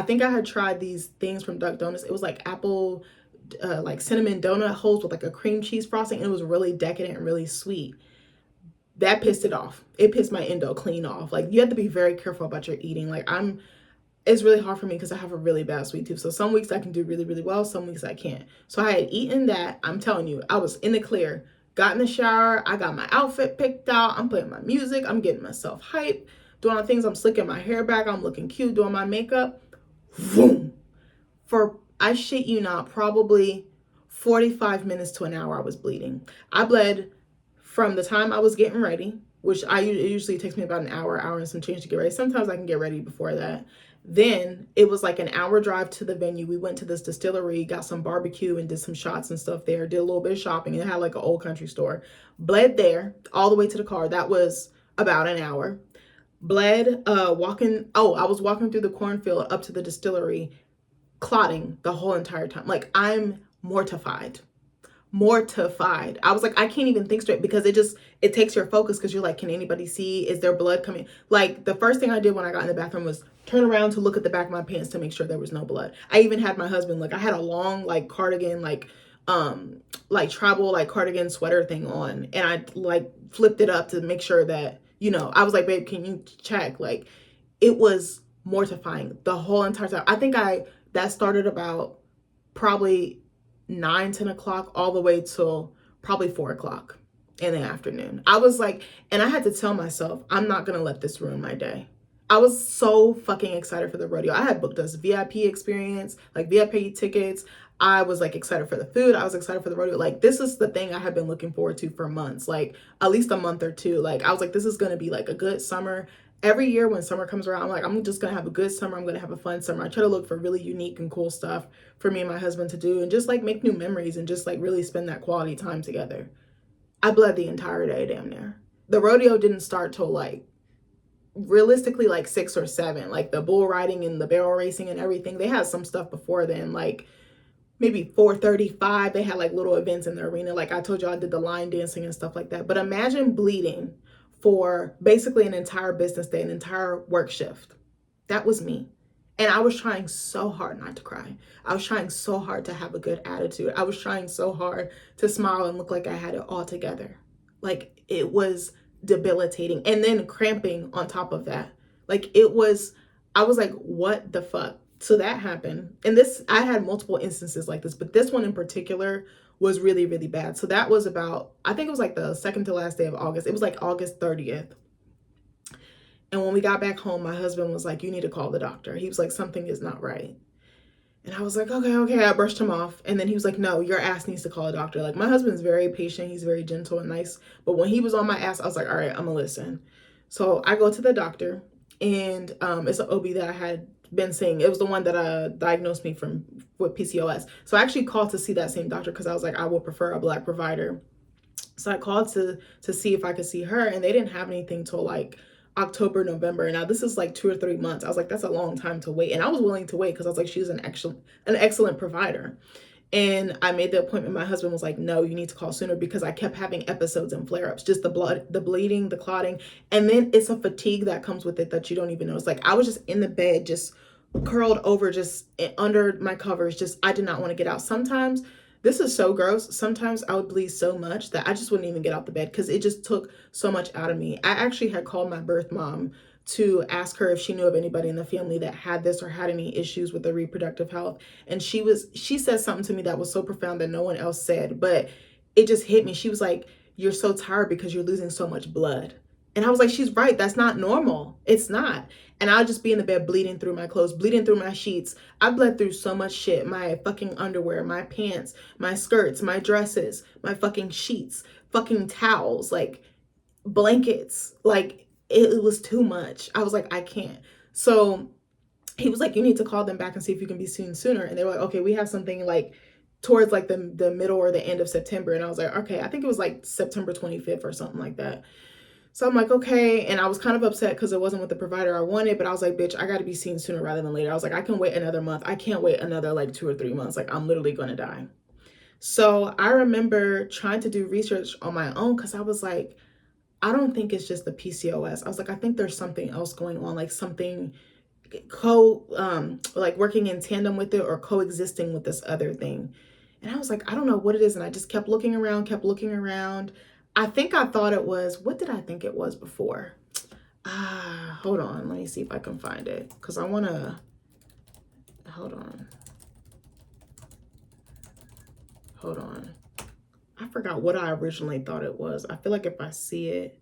think I had tried these things from Duck Donuts. It was like apple, like cinnamon donut holes with like a cream cheese frosting. And it was really decadent and really sweet. That pissed it off. It pissed my endo clean off. Like, you have to be very careful about your eating. Like, it's really hard for me because I have a really bad sweet tooth. So some weeks I can do really, really well. Some weeks I can't. So I had eaten that. I'm telling you, I was in the clear. got in the shower. I got my outfit picked out. I'm putting my music. I'm getting myself hyped, doing all the things. I'm slicking my hair back. I'm looking cute, doing my makeup. Boom. For, I shit you not, probably 45 minutes to an hour, I was bleeding. I bled from the time I was getting ready, which it usually takes me about an hour and some change to get ready. Sometimes I can get ready before that. Then it was like an hour drive to the venue. We went to this distillery, got some barbecue and did some shots and stuff there, did a little bit of shopping. It had like an old country store. Bled there all the way to the car. That was about an hour. Bled, I was walking through the cornfield up to the distillery, clotting the whole entire time. Like, I'm mortified. I was like, I can't even think straight because it takes your focus because you're like, can anybody see? Is there blood coming? Like, the first thing I did when I got in the bathroom was turn around to look at the back of my pants to make sure there was no blood. I even had my husband look. I had a long like cardigan, like travel like cardigan sweater thing on, and I like flipped it up to make sure that, I was like, babe, can you check? Like, it was mortifying the whole entire time. I think that started about probably 9-10 o'clock all the way till probably 4 o'clock in the afternoon. I was like, and I had to tell myself, I'm not gonna let this ruin my day. I was so fucking excited for the rodeo. I had booked this VIP experience, like VIP tickets. I was like excited for the food. I was excited for the rodeo. Like, this is the thing I had been looking forward to for months, like at least a month or two. Like, I was like, this is gonna be like a good summer. Every year when summer comes around, I'm like, I'm just gonna have a good summer. I'm gonna have a fun summer. I try to look for really unique and cool stuff for me and my husband to do, and just like make new memories and just like really spend that quality time together. I bled the entire day, damn near. The rodeo didn't start till like realistically like 6 or 7. Like, the bull riding and the barrel racing and everything, they had some stuff before then, like maybe 4:35. They had like little events in the arena. Like I told you, I did the line dancing and stuff like that. But imagine bleeding for basically an entire business day, an entire work shift. That was me. And I was trying so hard not to cry. I was trying so hard to have a good attitude. I was trying so hard to smile and look like I had it all together. Like, it was debilitating. And then cramping on top of that. Like, I was like, what the fuck? So that happened. And I had multiple instances like this, but this one in particular was really, really bad. So that was about, I think it was like the second to last day of August. It was like August 30th. And when we got back home, my husband was like, you need to call the doctor. He was like, something is not right. And I was like, okay. I brushed him off. And then he was like, no, your ass needs to call a doctor. Like, my husband's very patient. He's very gentle and nice. But when he was on my ass, I was like, all right, I'm gonna listen. So I go to the doctor, and it's an OB that I had been seeing. It was the one that diagnosed me with PCOS. So I actually called to see that same doctor because I was like, I would prefer a Black provider. So I called to see if I could see her, and they didn't have anything till like October, November. Now this is like 2 or 3 months. I was like, that's a long time to wait. And I was willing to wait because I was like, she's an excellent provider. And I made the appointment. My husband was like, no, you need to call sooner, because I kept having episodes and flare-ups, just the blood, the bleeding, the clotting. And then it's a fatigue that comes with it that you don't even know. It's like, I was just in the bed, just curled over, just under my covers. Just, I did not want to get out. Sometimes, this is so gross, sometimes I would bleed so much that I just wouldn't even get out the bed because it just took so much out of me. I actually had called my birth mom to ask her if she knew of anybody in the family that had this or had any issues with their reproductive health. And she said something to me that was so profound that no one else said, but it just hit me. She was like, you're so tired because you're losing so much blood. And I was like, she's right. That's not normal. It's not. And I'll just be in the bed bleeding through my clothes, bleeding through my sheets. I bled through so much shit. My fucking underwear, my pants, my skirts, my dresses, my fucking sheets, fucking towels, like blankets. Like, it was too much. I was like, I can't. So he was like, you need to call them back and see if you can be seen sooner. And they were like, okay, we have something like towards like the middle or the end of September. And I was like, okay, I think it was like September 25th or something like that. So I'm like, okay. And I was kind of upset because it wasn't with the provider I wanted, but I was like, bitch, I got to be seen sooner rather than later. I was like, I can wait another month. I can't wait another like 2 or 3 months. Like, I'm literally going to die. So I remember trying to do research on my own because I was like, I don't think it's just the PCOS. I was like, I think there's something else going on, like something like working in tandem with it or coexisting with this other thing. And I was like, I don't know what it is. And I just kept looking around. I think I thought it was, what did I think it was before? Hold on. Let me see if I can find it. Because I want to, hold on. I forgot what I originally thought it was. I feel like if I see it,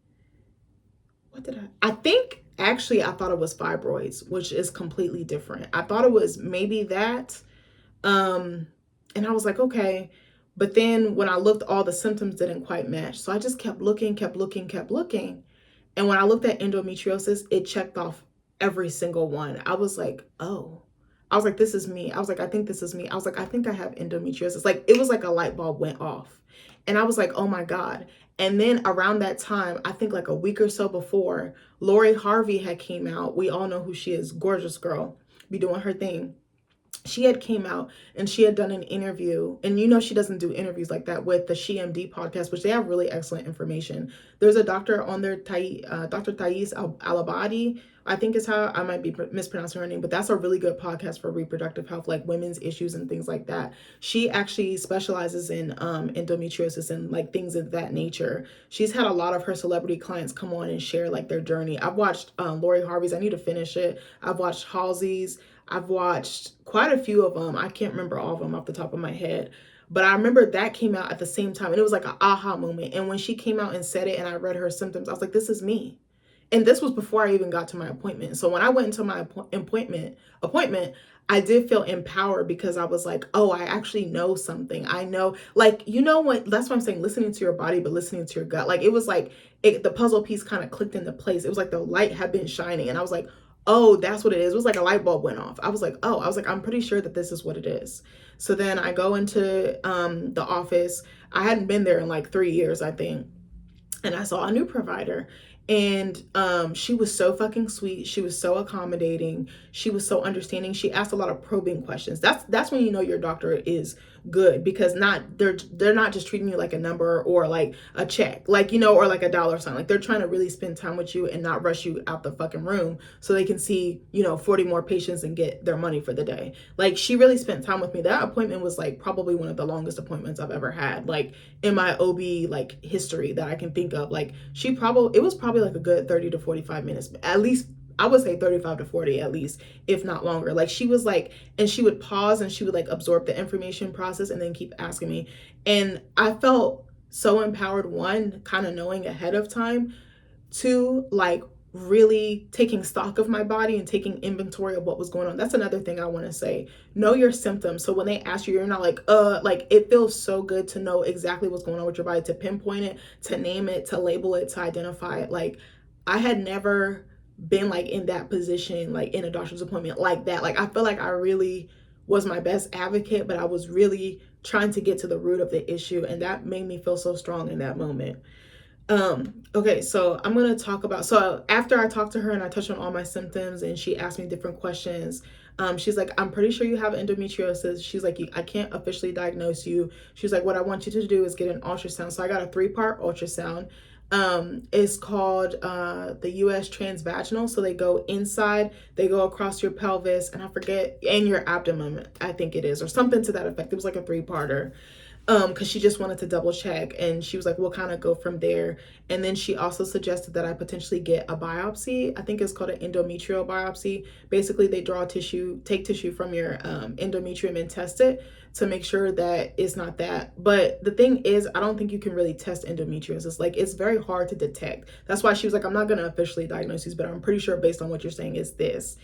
I think actually I thought it was fibroids, which is completely different. I thought it was maybe that. And I was like, okay. But then when I looked, all the symptoms didn't quite match. So I just kept looking. And when I looked at endometriosis, it checked off every single one. I was like, oh, I was like, this is me. I was like, I think this is me. I was like, I think I have endometriosis. Like, it was like a light bulb went off. And I was like, oh my God. And then around that time, I think like a week or so before, Lori Harvey had came out. We all know who she is. Gorgeous girl. Be doing her thing. She had came out and she had done an interview, and you know she doesn't do interviews like that with the SheMD podcast, which they have really excellent information. There's a doctor on there, Dr. Thais Al-Abadi, I think is how, I might be mispronouncing her name, but that's a really good podcast for reproductive health, like women's issues and things like that. She actually specializes in endometriosis and like things of that nature. She's had a lot of her celebrity clients come on and share like their journey. I've watched Lori Harvey's, I need to finish it. I've watched Halsey's. I've watched quite a few of them. I can't remember all of them off the top of my head, but I remember that came out at the same time, and it was like an aha moment. And when she came out and said it and I read her symptoms, I was like, this is me. And this was before I even got to my appointment. So when I went into my appointment, I did feel empowered because I was like, oh, I actually know something. I know, like, you know what, that's what I'm saying, listening to your body, but listening to your gut. Like, it was like the puzzle piece kind of clicked into place. It was like the light had been shining and I was like, oh, that's what it is. It was like a light bulb went off. I was like, oh, I'm pretty sure that this is what it is. So then I go into the office. I hadn't been there in like 3 years, I think. And I saw a new provider. And she was so fucking sweet. She was so accommodating. She was so understanding. She asked a lot of probing questions. That's when you know your doctor is good, because they're not just treating you like a number or like a check, like, you know, or like a dollar sign. Like, they're trying to really spend time with you and not rush you out the fucking room so they can see, you know, 40 more patients and get their money for the day. Like, she really spent time with me. That appointment was like probably one of the longest appointments I've ever had, like in my OB like history that I can think of. Like, it was probably like a good 30 to 45 minutes, at least. I would say 35 to 40 at least, if not longer. Like, she was like, and she would pause and she would like absorb the information process and then keep asking me. And I felt so empowered, one, kind of knowing ahead of time, two, like really taking stock of my body and taking inventory of what was going on. That's another thing I want to say. Know your symptoms. So when they ask you, you're not like, it feels so good to know exactly what's going on with your body, to pinpoint it, to name it, to label it, to identify it. Like, I had never been like in that position, like in a doctor's appointment like that. Like, I feel like I really was my best advocate, but I was really trying to get to the root of the issue, and that made me feel so strong in that moment. Okay, so I'm going to talk about, so after I talked to her and I touched on all my symptoms and she asked me different questions, she's like, I'm pretty sure you have endometriosis. She's like, I can't officially diagnose you. She's like, what I want you to do is get an ultrasound. So I got a 3-part ultrasound. It's called the US transvaginal. So they go inside, they go across your pelvis, and I forget, and your abdomen, I think it is, or something to that effect. It was like a 3-parter. Because she just wanted to double check, and she was like, we'll kind of go from there. And then she also suggested that I potentially get a biopsy. I think it's called an endometrial biopsy. Basically, they draw tissue, take tissue from your endometrium and test it to make sure that it's not that. But the thing is, I don't think you can really test endometriosis. Like, it's very hard to detect. That's why she was like, I'm not going to officially diagnose you, but I'm pretty sure based on what you're saying is this.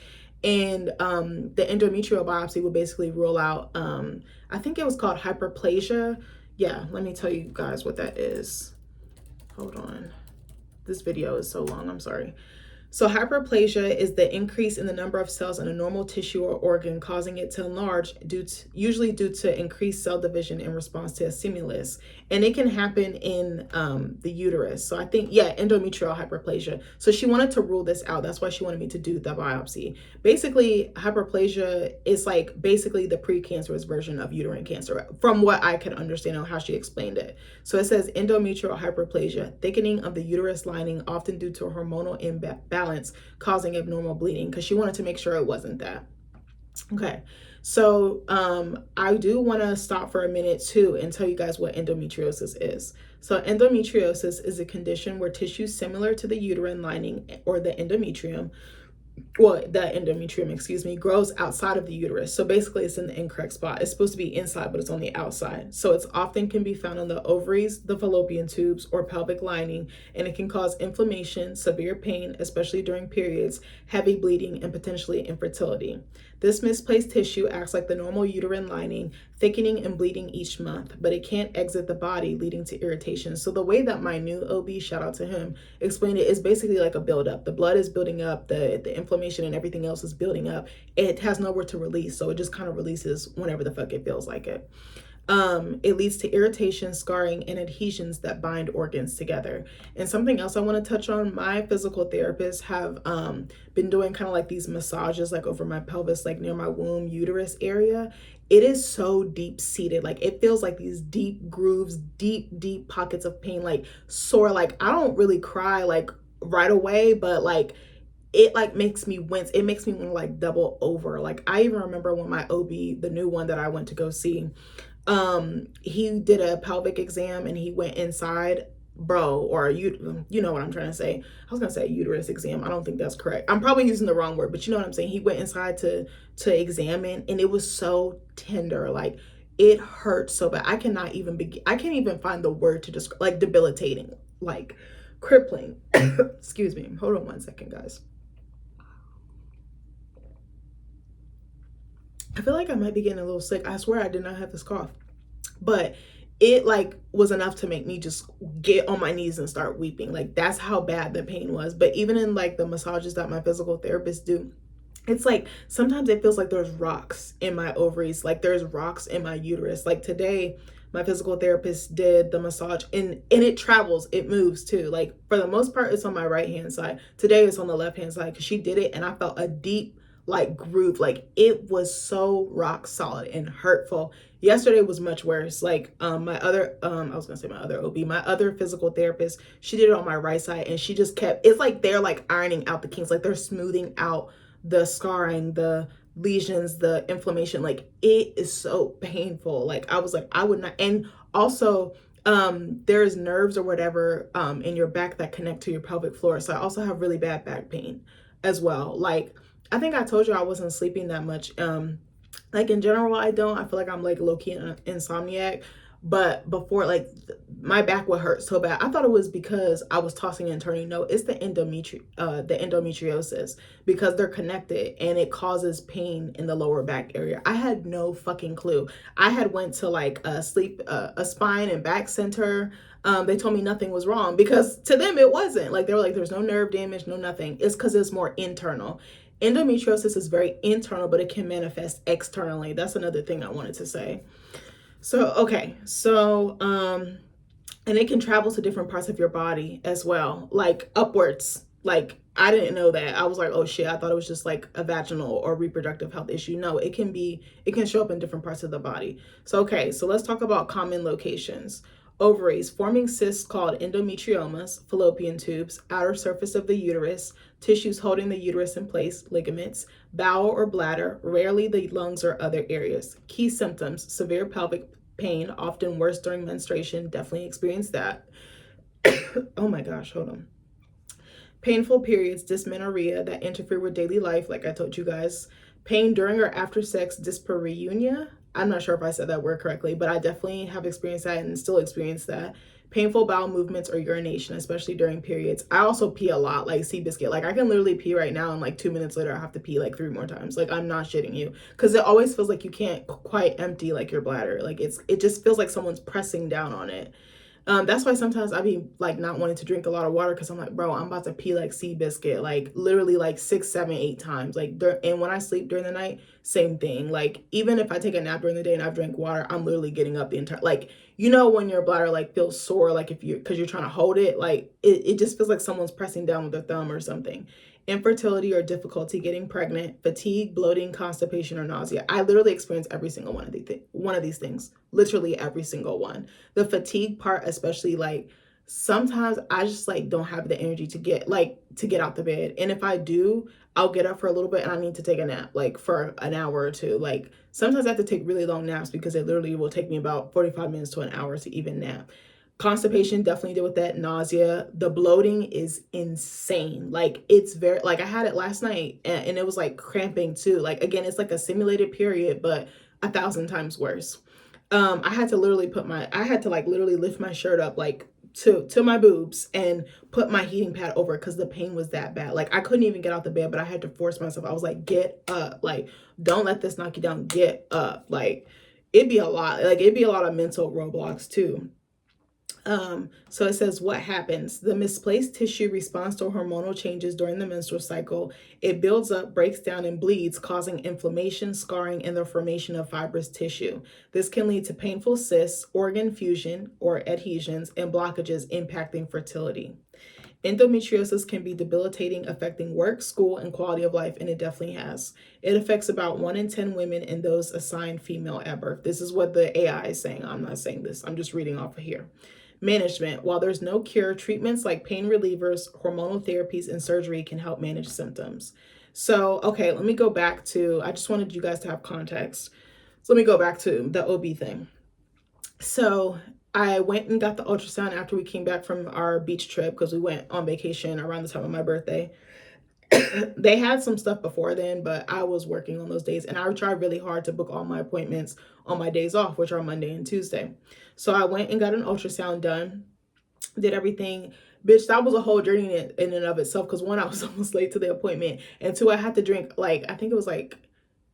And the endometrial biopsy would basically rule out, I think it was called hyperplasia. Yeah, let me tell you guys what that is. Hold on. This video is so long, I'm sorry. So hyperplasia is the increase in the number of cells in a normal tissue or organ, causing it to enlarge, usually due to increased cell division in response to a stimulus. And it can happen in the uterus. So I think, yeah, endometrial hyperplasia. So she wanted to rule this out. That's why she wanted me to do the biopsy. Basically, hyperplasia is like basically the precancerous version of uterine cancer, from what I could understand on how she explained it. So it says endometrial hyperplasia, thickening of the uterus lining, often due to a hormonal imbalance causing abnormal bleeding, because she wanted to make sure it wasn't that. Okay, so I do want to stop for a minute too and tell you guys what endometriosis is. So endometriosis is a condition where tissue similar to the uterine lining or the endometrium well, the endometrium, excuse me, grows outside of the uterus. So basically it's in the incorrect spot. It's supposed to be inside, but it's on the outside. So it's often can be found on the ovaries, the fallopian tubes, or pelvic lining, and it can cause inflammation, severe pain, especially during periods, heavy bleeding, and potentially infertility. This misplaced tissue acts like the normal uterine lining, thickening and bleeding each month, but it can't exit the body, leading to irritation. So the way that my new OB, shout out to him, explained it is basically like a buildup. The blood is building up, the inflammation and everything else is building up. It has nowhere to release, so it just kind of releases whenever the fuck it feels like it. It leads to irritation, scarring, and adhesions that bind organs together. And something else I want to touch on, my physical therapists have been doing kind of like these massages like over my pelvis, like near my womb, uterus area. It is so deep seated. Like it feels like these deep grooves, deep pockets of pain, like sore. Like I don't really cry like right away, but like it like makes me wince. It makes me want to like double over. Like I even remember when my OB, the new one that I went to go see, he did a pelvic exam and he went inside, bro, or you know what I'm trying to say. I was gonna say uterus exam. I don't think that's correct. I'm probably using the wrong word, but you know what I'm saying. He went inside to examine, and it was so tender. Like it hurt so bad. I cannot even begin. I can't even find the word to describe. Like debilitating, like crippling. Excuse me. Hold on one second, guys. I feel like I might be getting a little sick. I swear I did not have this cough, but it like was enough to make me just get on my knees and start weeping. Like that's how bad the pain was. But even in like the massages that my physical therapist do, it's like sometimes it feels like there's rocks in my ovaries, like there's rocks in my uterus. Like today, my physical therapist did the massage and it travels, it moves too. Like for the most part, it's on my right hand side. Today it's on the left hand side because she did it and I felt a deep like groove. Like it was so rock solid and hurtful. Yesterday was much worse. Like my other I was gonna say my other OB, my other physical therapist, she did it on my right side and she just kept, it's like they're like ironing out the kinks, like they're smoothing out the scarring, the lesions, the inflammation. Like it is so painful. Like I was like, I would not. And also there's nerves or whatever in your back that connect to your pelvic floor. So I also have really bad back pain as well. Like I think I told you I wasn't sleeping that much. Like in general, I don't. I feel like I'm like low-key insomniac. But before, like my back would hurt so bad. I thought it was because I was tossing and turning. No, it's the endometriosis, because they're connected and it causes pain in the lower back area. I had no fucking clue. I had went to like a spine and back center. They told me nothing was wrong because to them it wasn't. Like they were like, there's no nerve damage, no nothing. It's because it's more internal. Endometriosis is very internal, but it can manifest externally. That's another thing I wanted to say. So, okay. So, and it can travel to different parts of your body as well, like upwards. Like, I didn't know that. I was like, oh shit, I thought it was just like a vaginal or reproductive health issue. No, it can show up in different parts of the body. So, okay. So let's talk about common locations. Ovaries, forming cysts called endometriomas, fallopian tubes, outer surface of the uterus, tissues holding the uterus in place, ligaments, bowel or bladder, rarely the lungs or other areas. Key symptoms, severe pelvic pain, often worse during menstruation, definitely experienced that. Oh my gosh, hold on. Painful periods, dysmenorrhea that interfere with daily life, like I told you guys. Pain during or after sex, dyspareunia. I'm not sure if I said that word correctly, but I definitely have experienced that and still experience that. Painful bowel movements or urination, especially during periods. I also pee a lot, like Seabiscuit. Like I can literally pee right now and like 2 minutes later I have to pee like 3 more times. Like I'm not shitting you. Because it always feels like you can't quite empty like your bladder. Like it just feels like someone's pressing down on it. That's why sometimes I be like not wanting to drink a lot of water because I'm like, bro, I'm about to pee like Seabiscuit, like literally like 6, 7, 8 times. Like and when I sleep during the night, same thing. Like even if I take a nap during the day and I've drank water, I'm literally getting up the entire, like, you know, when your bladder like feels sore, like if you, because you're trying to hold it, like it just feels like someone's pressing down with their thumb or something. Infertility or difficulty getting pregnant, fatigue, bloating, constipation, or nausea. I literally experience every single one of these things. Literally every single one. The fatigue part, especially, like sometimes I just like don't have the energy to get out the bed. And if I do, I'll get up for a little bit and I need to take a nap, like for an hour or two. Like sometimes I have to take really long naps because it literally will take me about 45 minutes to an hour to even nap. Constipation definitely did with that. Nausea. The bloating is insane. Like, it's very, like, I had it last night and it was like cramping too. Like, again, it's like a simulated period, but 1,000 times worse. I had to literally like literally lift my shirt up like to my boobs and put my heating pad over because the pain was that bad. Like, I couldn't even get out the bed, but I had to force myself. I was like, get up. Like, don't let this knock you down. Get up. Like, it'd be a lot. Like, it'd be a lot of mental roadblocks too. So it says what happens. The misplaced tissue responds to hormonal changes during the menstrual cycle. It builds up, breaks down, and bleeds, causing inflammation, scarring, and the formation of fibrous tissue. This can lead to painful cysts, organ fusion or adhesions, and blockages impacting fertility. Endometriosis can be debilitating, affecting work, school, and quality of life, and it definitely has. It affects about 1 in 10 women and those assigned female at birth. This is what the AI is saying. I'm not saying this. I'm just reading off of here. Management. While there's no cure, treatments like pain relievers, hormonal therapies, and surgery can help manage symptoms. So, okay, let me go back to, I just wanted you guys to have context. So let me go back to the OB thing. So I went and got the ultrasound after we came back from our beach trip because we went on vacation around the time of my birthday. They had some stuff before then, but I was working on those days and I tried really hard to book all my appointments on my days off, which are Monday and Tuesday. So I went and got an ultrasound done, did everything. Bitch, that was a whole journey in and of itself because one, I was almost late to the appointment, and two, I had to drink like, I think it was like,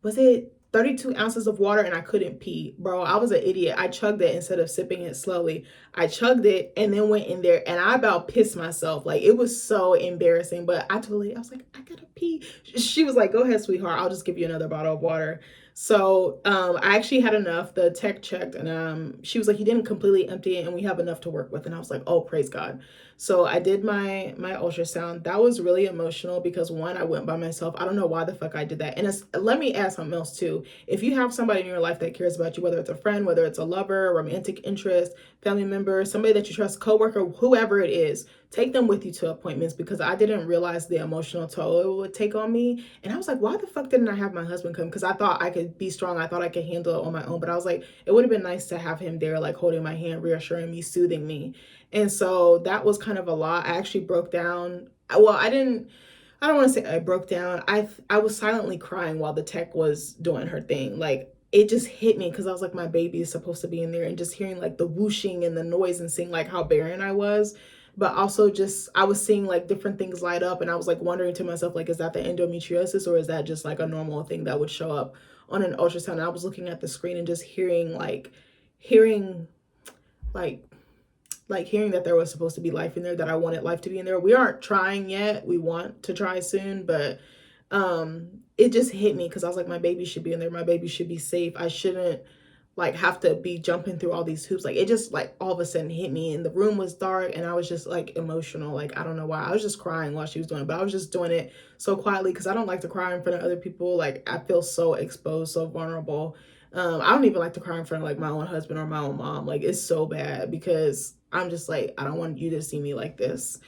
was it 32 ounces of water and I couldn't pee. Bro, I was an idiot. I chugged it instead of sipping it slowly. I chugged it and then went in there and I about pissed myself. Like, it was so embarrassing, but I told her, I was like, I gotta pee. She was like, go ahead, sweetheart. I'll just give you another bottle of water. So I actually had enough. The tech checked and she was like, you didn't completely empty it and we have enough to work with. And I was like, oh, praise God. So I did my ultrasound. That was really emotional because one, I went by myself. I don't know why the fuck I did that. And let me add something else too. If you have somebody in your life that cares about you, whether it's a friend, whether it's a lover, romantic interest, family member, somebody that you trust, coworker, whoever it is, take them with you to appointments because I didn't realize the emotional toll it would take on me. And I was like, why the fuck didn't I have my husband come? Because I thought I could be strong. I thought I could handle it on my own. But I was like, it would have been nice to have him there, like holding my hand, reassuring me, soothing me. And so that was kind of a lot. I actually broke down. Well, I don't want to say I broke down. I was silently crying while the tech was doing her thing. Like, it just hit me because I was like, my baby is supposed to be in there, and just hearing like the whooshing and the noise and seeing like how barren I was. But also just, I was seeing like different things light up and I was like wondering to myself, like, is that the endometriosis or is that just like a normal thing that would show up on an ultrasound? And I was looking at the screen and just hearing like hearing that there was supposed to be life in there, that I wanted life to be in there. We aren't trying yet. We want to try soon, but it just hit me because I was like, my baby should be in there. My baby should be safe. I shouldn't like have to be jumping through all these hoops. Like, it just like all of a sudden hit me and the room was dark and I was just like emotional. Like, I don't know why. I was just crying while she was doing it, but I was just doing it so quietly because I don't like to cry in front of other people. Like, I feel so exposed, so vulnerable. I don't even like to cry in front of like my own husband or my own mom. Like, it's so bad because I'm just like, I don't want you to see me like this.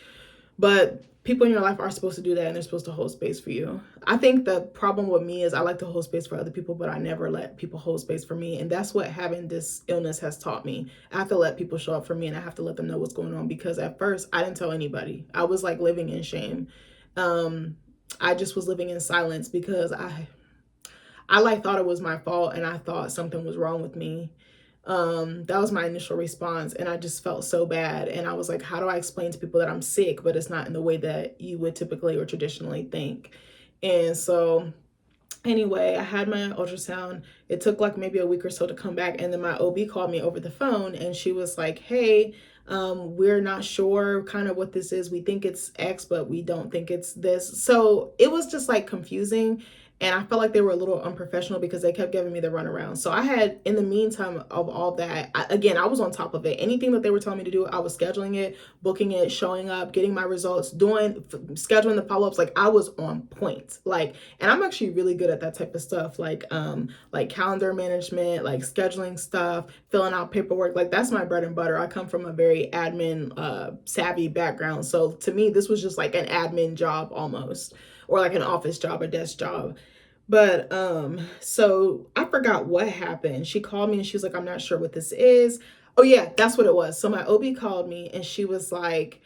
But people in your life are supposed to do that and they're supposed to hold space for you. I think the problem with me is I like to hold space for other people, but I never let people hold space for me. And that's what having this illness has taught me. I have to let people show up for me and I have to let them know what's going on because at first I didn't tell anybody. I was like living in shame. I just was living in silence because I like thought it was my fault and I thought something was wrong with me. That was my initial response and I just felt so bad. And I was like, how do I explain to people that I'm sick, but it's not in the way that you would typically or traditionally think? And so anyway, I had my ultrasound. It took like maybe a week or so to come back. And then my OB called me over the phone and she was like, hey, we're not sure kind of what this is. We think it's X, but we don't think it's this. So it was just like confusing. And I felt like they were a little unprofessional because they kept giving me the runaround. So I had, in the meantime of all that, I was on top of it. Anything that they were telling me to do, I was scheduling it, booking it, showing up, getting my results, scheduling the follow-ups. Like, I was on point. Like, and I'm actually really good at that type of stuff. Like calendar management, like scheduling stuff, filling out paperwork. Like, that's my bread and butter. I come from a very admin savvy background. So to me, this was just like an admin job almost, or like an office job, a desk job. But so I forgot what happened. She called me and she was like, I'm not sure what this is. Oh yeah, that's what it was. So my OB called me and she was like,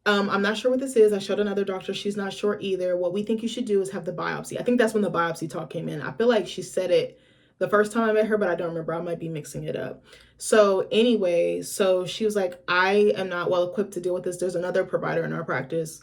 I'm not sure what this is. I showed another doctor. She's not sure either. What we think you should do is have the biopsy. I think that's when the biopsy talk came in. I feel like she said it the first time I met her, but I don't remember. I might be mixing it up. So anyway, so she was like, I am not well equipped to deal with this. There's another provider in our practice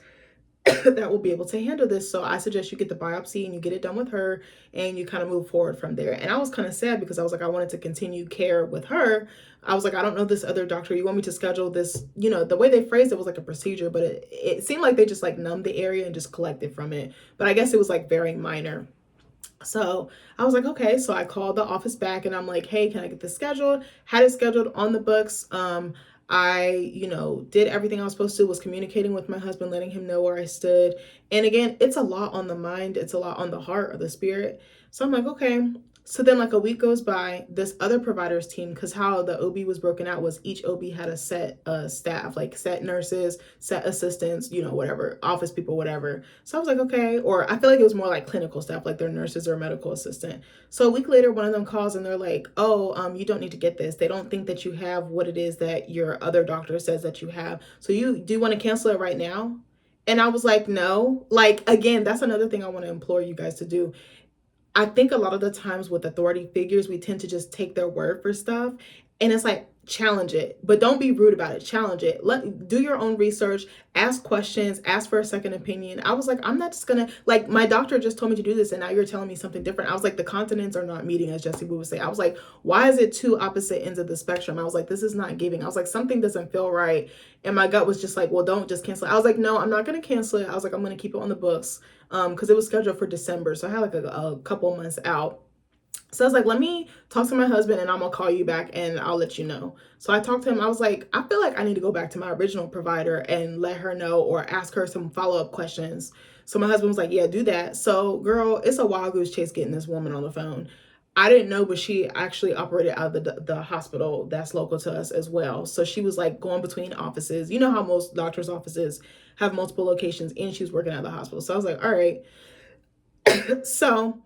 that will be able to handle this. So I suggest you get the biopsy and you get it done with her and you kind of move forward from there. And I was kind of sad because I was like, I wanted to continue care with her. I was like, I don't know this other doctor. You want me to schedule this? You know, the way they phrased it was like a procedure, but it seemed like they just like numbed the area and just collected from it. But I guess it was like very minor. So I was like, okay. So I called the office back and I'm like, hey, can I get this scheduled? Had it scheduled on the books. I, did everything I was supposed to, was communicating with my husband, letting him know where I stood. And again, it's a lot on the mind. It's a lot on the heart or the spirit. So I'm like, okay. So then like a week goes by, this other provider's team, because how the OB was broken out was each OB had a set staff, like set nurses, set assistants, whatever, office people, whatever. So I was like, okay. Or I feel like it was more like clinical staff, like their nurses or medical assistant. So a week later, one of them calls and they're like, oh, you don't need to get this. They don't think that you have what it is that your other doctor says that you have. So do you want to cancel it right now? And I was like, no. Like, again, that's another thing I want to implore you guys to do. I think a lot of the times with authority figures, we tend to just take their word for stuff. And it's like, challenge it, but don't be rude about it. Challenge it. Do your own research, ask questions, ask for a second opinion. I was like, I'm not just gonna, like, my doctor just told me to do this and now you're telling me something different. I was like, the continents are not meeting, as Jesse would say. I was like, why is it two opposite ends of the spectrum? I was like, this is not giving. I was like, something doesn't feel right. And my gut was just like, well, don't just cancel it. I was like, no, I'm not gonna cancel it. I was like, I'm gonna keep it on the books. Because it was scheduled for December. So I had like a couple months out. So I was like, let me talk to my husband and I'm gonna call you back and I'll let you know. So I talked to him. I was like, I feel like I need to go back to my original provider and let her know or ask her some follow-up questions. So my husband was like, yeah, do that. So girl, it's a wild goose chase getting this woman on the phone. I didn't know, but she actually operated out of the hospital that's local to us as well. So she was like going between offices. You know how most doctors' offices have multiple locations, and she was working at the hospital. So I was like, all right. So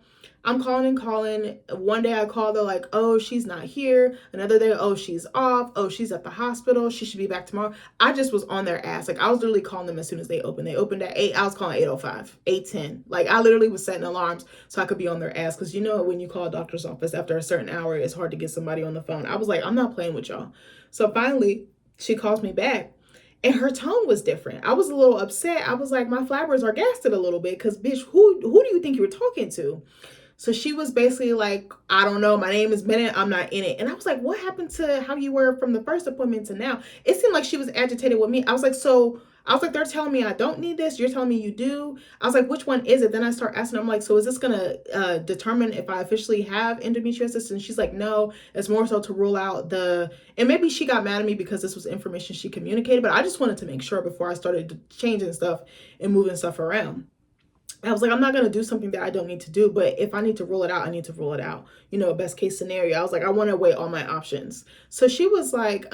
I'm calling and calling. One day I call, they're like, oh, she's not here. Another day, oh, she's off. Oh, she's at the hospital. She should be back tomorrow. I just was on their ass. Like, I was literally calling them as soon as they opened. They opened at 8. I was calling 8:05, 8:10. Like, I literally was setting alarms so I could be on their ass. Because when you call a doctor's office after a certain hour, it's hard to get somebody on the phone. I was like, I'm not playing with y'all. So finally, she calls me back. And her tone was different. I was a little upset. I was like, my flabbers are gasted a little bit because, bitch, who do you think you were talking to? So she was basically like, I don't know, my name is Bennett, I'm not in it. And I was like, what happened to how you were from the first appointment to now? It seemed like she was agitated with me. I was like, they're telling me I don't need this. You're telling me you do. I was like, which one is it? Then I start asking, I'm like, so is this going to determine if I officially have endometriosis? And she's like, no, it's more so to rule out and maybe she got mad at me because this was information she communicated, but I just wanted to make sure before I started changing stuff and moving stuff around. I was like, I'm not going to do something that I don't need to do, but if I need to rule it out, I need to rule it out. Best case scenario. I was like, I want to weigh all my options. So she was like,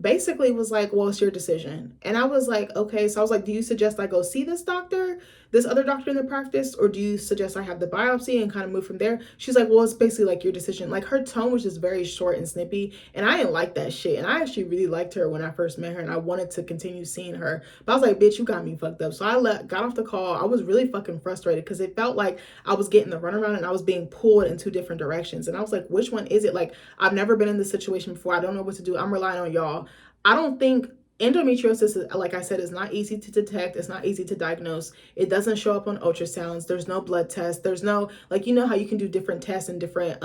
basically was like, well, it's your decision. And I was like, okay. So I was like, do you suggest I go see this other doctor in the practice, or do you suggest I have the biopsy and kind of move from there? She's like, well, it's basically like your decision. Like, her tone was just very short and snippy, and I didn't like that shit. And I actually really liked her when I first met her, and I wanted to continue seeing her. But I was like, bitch, you got me fucked up. So I got off the call. I was really fucking frustrated because it felt like I was getting the runaround and I was being pulled in two different directions. And I was like, which one is it? Like, I've never been in this situation before. I don't know what to do. I'm relying on y'all. I don't think endometriosis, like I said, is not easy to detect. It's not easy to diagnose. It doesn't show up on ultrasounds. There's no blood test. There's no, like, how you can do different tests and different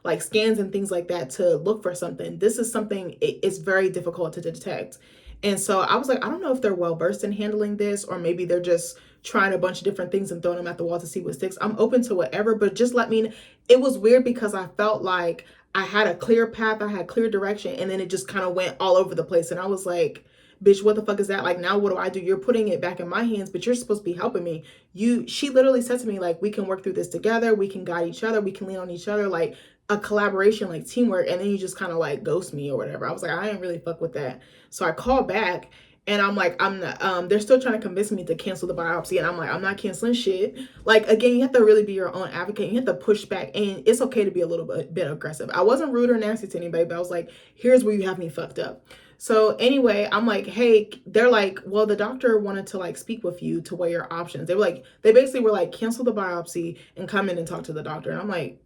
like scans and things like that to look for something. This is something, it's very difficult to detect. And so I was like, I don't know if they're well versed in handling this, or maybe they're just trying a bunch of different things and throwing them at the wall to see what sticks. I'm open to whatever, but just let me. It was weird because I felt like I had a clear path, I had clear direction, and then it just kind of went all over the place. And I was like, bitch, what the fuck is that? Like, now what do I do? You're putting it back in my hands, but you're supposed to be helping me. She literally said to me, like, we can work through this together. We can guide each other. We can lean on each other, like a collaboration, like teamwork. And then you just kind of like ghost me or whatever. I was like, I didn't really fuck with that. So I called back And I'm like, I'm not, they're still trying to convince me to cancel the biopsy. And I'm like, I'm not canceling shit. Like, again, you have to really be your own advocate. You have to push back, and it's okay to be a little bit aggressive. I wasn't rude or nasty to anybody, but I was like, here's where you have me fucked up. So anyway, I'm like, hey, they're like, well, the doctor wanted to like speak with you to weigh your options. They were like, they basically were like, cancel the biopsy and come in and talk to the doctor. And I'm like,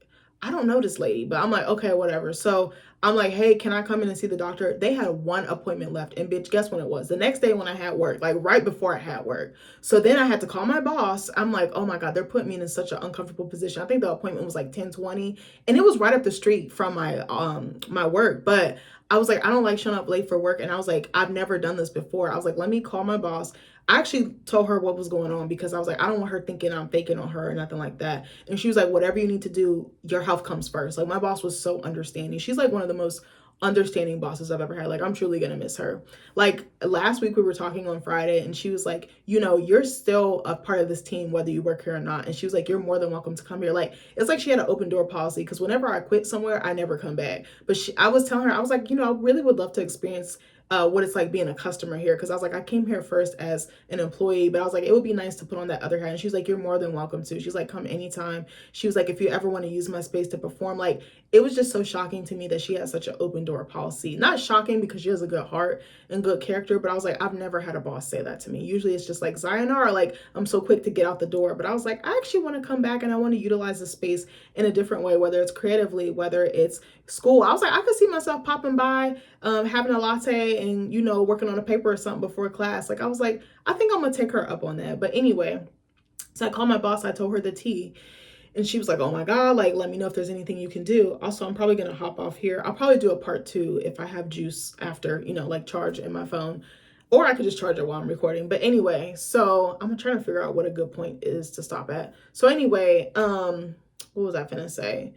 I don't know this lady, but I'm like, okay, whatever. So I'm like, hey, can I come in and see the doctor? They had one appointment left. And bitch, guess when it was? The next day when I had work, like right before I had work. So then I had to call my boss. I'm like, oh my God, they're putting me in such an uncomfortable position. I think the appointment was like 10:20, and it was right up the street from my work. But I was like, I don't like showing up late for work. And I was like, I've never done this before. I was like, let me call my boss. I actually told her what was going on because I was like, I don't want her thinking I'm faking on her or nothing like that. And she was like, whatever you need to do, your health comes first. Like, my boss was so understanding. She's like one of the most understanding bosses I've ever had. Like, I'm truly gonna miss her. Like, last week we were talking on Friday, and she was like, you know, you're still a part of this team whether you work here or not. And she was like, you're more than welcome to come here. Like, it's like she had an open door policy, because whenever I quit somewhere, I never come back. But I was telling her, I was like, you know, I really would love to experience what it's like being a customer here, because I was like, I came here first as an employee, but I was like, it would be nice to put on that other hat. And she was like, you're more than welcome to. She's like, come anytime. She was like, if you ever want to use my space to perform. Like, it was just so shocking to me that she has such an open door policy. Not shocking because she has a good heart and good character, but I was like, I've never had a boss say that to me. Usually it's just like, sayonara, like, I'm so quick to get out the door. But I was like, I actually want to come back and I want to utilize the space in a different way, whether it's creatively, whether it's school. I was like, I could see myself popping by, having a latte and, you know, working on a paper or something before class. Like, I was like, I think I'm gonna take her up on that. But anyway, so I called my boss, I told her the tea, and she was like, oh my God, like, let me know if there's anything you can do. Also, I'm probably gonna hop off here. I'll probably do a part 2 if I have juice after, you know, like charge in my phone, or I could just charge it while I'm recording. But anyway, so I'm trying to figure out what a good point is to stop at. So anyway, what was I finna say?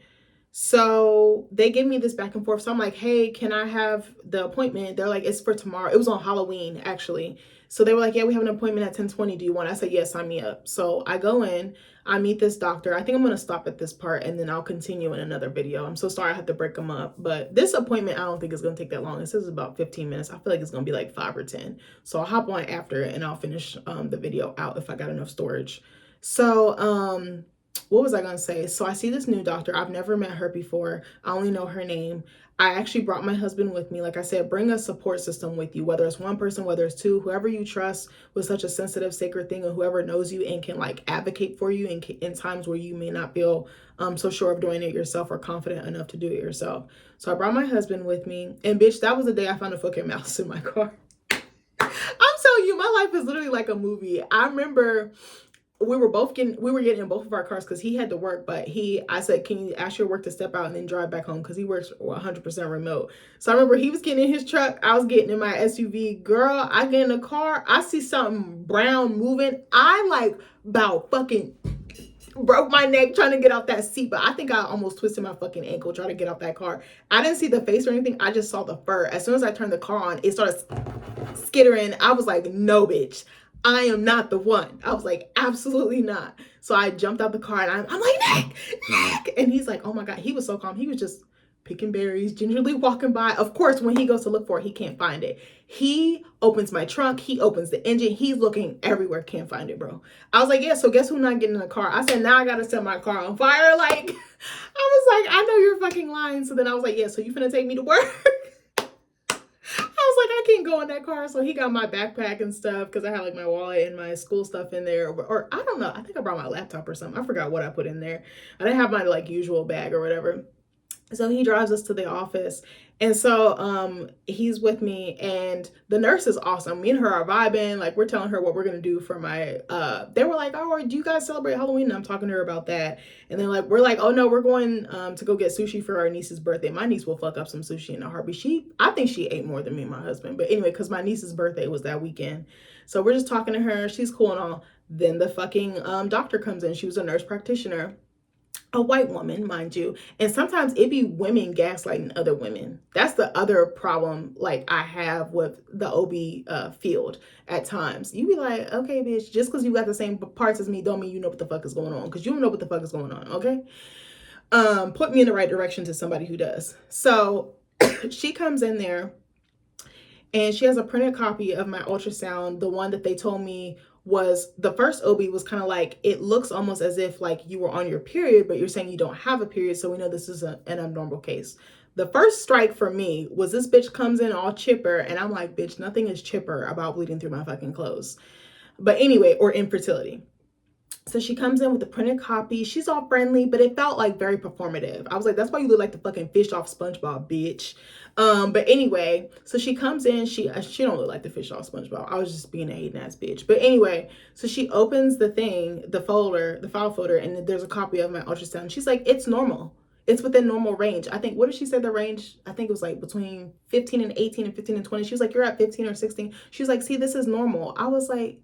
So they gave me this back and forth. So I'm like, hey, can I have the appointment? They're like, it's for tomorrow. It was on Halloween, actually. So they were like, yeah, we have an appointment at 10:20. Do you want? I said, yes, sign me up. So I go in, I meet this doctor. I think I'm going to stop at this part and then I'll continue in another video. I'm so sorry I had to break them up. But this appointment, I don't think is going to take that long. It says about 15 minutes. I feel like it's going to be like 5 or 10. So I'll hop on after and I'll finish the video out if I got enough storage. So, what was I going to say? So I see this new doctor. I've never met her before. I only know her name. I actually brought my husband with me. Like I said, bring a support system with you, whether it's one person, whether it's two, whoever you trust with such a sensitive, sacred thing, or whoever knows you and can like advocate for you in times where you may not feel so sure of doing it yourself or confident enough to do it yourself. So I brought my husband with me, and bitch, that was the day I found a fucking mouse in my car. I'm telling you, my life is literally like a movie. I remember we were getting in both of our cars because he had to work, but I said, can you ask your work to step out and then drive back home, because he works 100% remote. So I remember he was getting in his truck, I was getting in my SUV. Girl, I get in the car, I see something brown moving. I like about fucking broke my neck trying to get off that seat, but I think I almost twisted my fucking ankle trying to get off that car. I didn't see the face or anything. I just saw the fur. As soon as I turned the car on, it started skittering. I was like, no, bitch, I am not the one. I was like, absolutely not. So I jumped out the car and I'm like, Nick. And he's like, oh my God. He was so calm. He was just picking berries, gingerly walking by. Of course, when he goes to look for it, he can't find it. He opens my trunk. He opens the engine. He's looking everywhere. Can't find it, bro. I was like, yeah, so guess who's not getting in the car? I said, now I got to set my car on fire. Like, I was like, I know you're fucking lying. So then I was like, yeah, so you finna take me to work? I was like, I can't go in that car. So he got my backpack and stuff, because I had like my wallet and my school stuff in there. Or I don't know. I think I brought my laptop or something. I forgot what I put in there. I didn't have my like usual bag or whatever. So he drives us to the office. And so he's with me, and the nurse is awesome. Me and her are vibing. Like, we're telling her what we're going to do for my, they were like, oh, do you guys celebrate Halloween? And I'm talking to her about that. And then like, we're like, oh no, we're going to go get sushi for our niece's birthday. My niece will fuck up some sushi in a heartbeat. I think she ate more than me and my husband. But anyway, because my niece's birthday was that weekend. So we're just talking to her. She's cool and all. Then the fucking doctor comes in. She was a nurse practitioner. A white woman, mind you. And sometimes it be women gaslighting other women. That's the other problem like I have with the OB field at times. You be like, okay, bitch, just because you got the same parts as me don't mean you know what the fuck is going on. Because you don't know what the fuck is going on, okay? Put me in the right direction to somebody who does. So she comes in there, And she has a printed copy of my ultrasound, the one that they told me was the first OB was kind of like, it looks almost as if like you were on your period, but you're saying you don't have a period, so we know this is an abnormal case. The first strike for me was this bitch comes in all chipper, and I'm like, bitch, nothing is chipper about bleeding through my fucking clothes. But anyway, or infertility. So she comes in with a printed copy. She's all friendly, but it felt like very performative. I was like, that's why you look like the fucking fish off SpongeBob, bitch. But anyway, so she comes in. She don't look like the fish off SpongeBob. I was just being a hating ass bitch. But anyway, so she opens the thing, the folder, the file folder, and there's a copy of my ultrasound. She's like, it's normal. It's within normal range. I think, what did she say the range? I think it was like between 15 and 18 and 15 and 20. She was like, you're at 15 or 16. She was like, see, this is normal. I was like,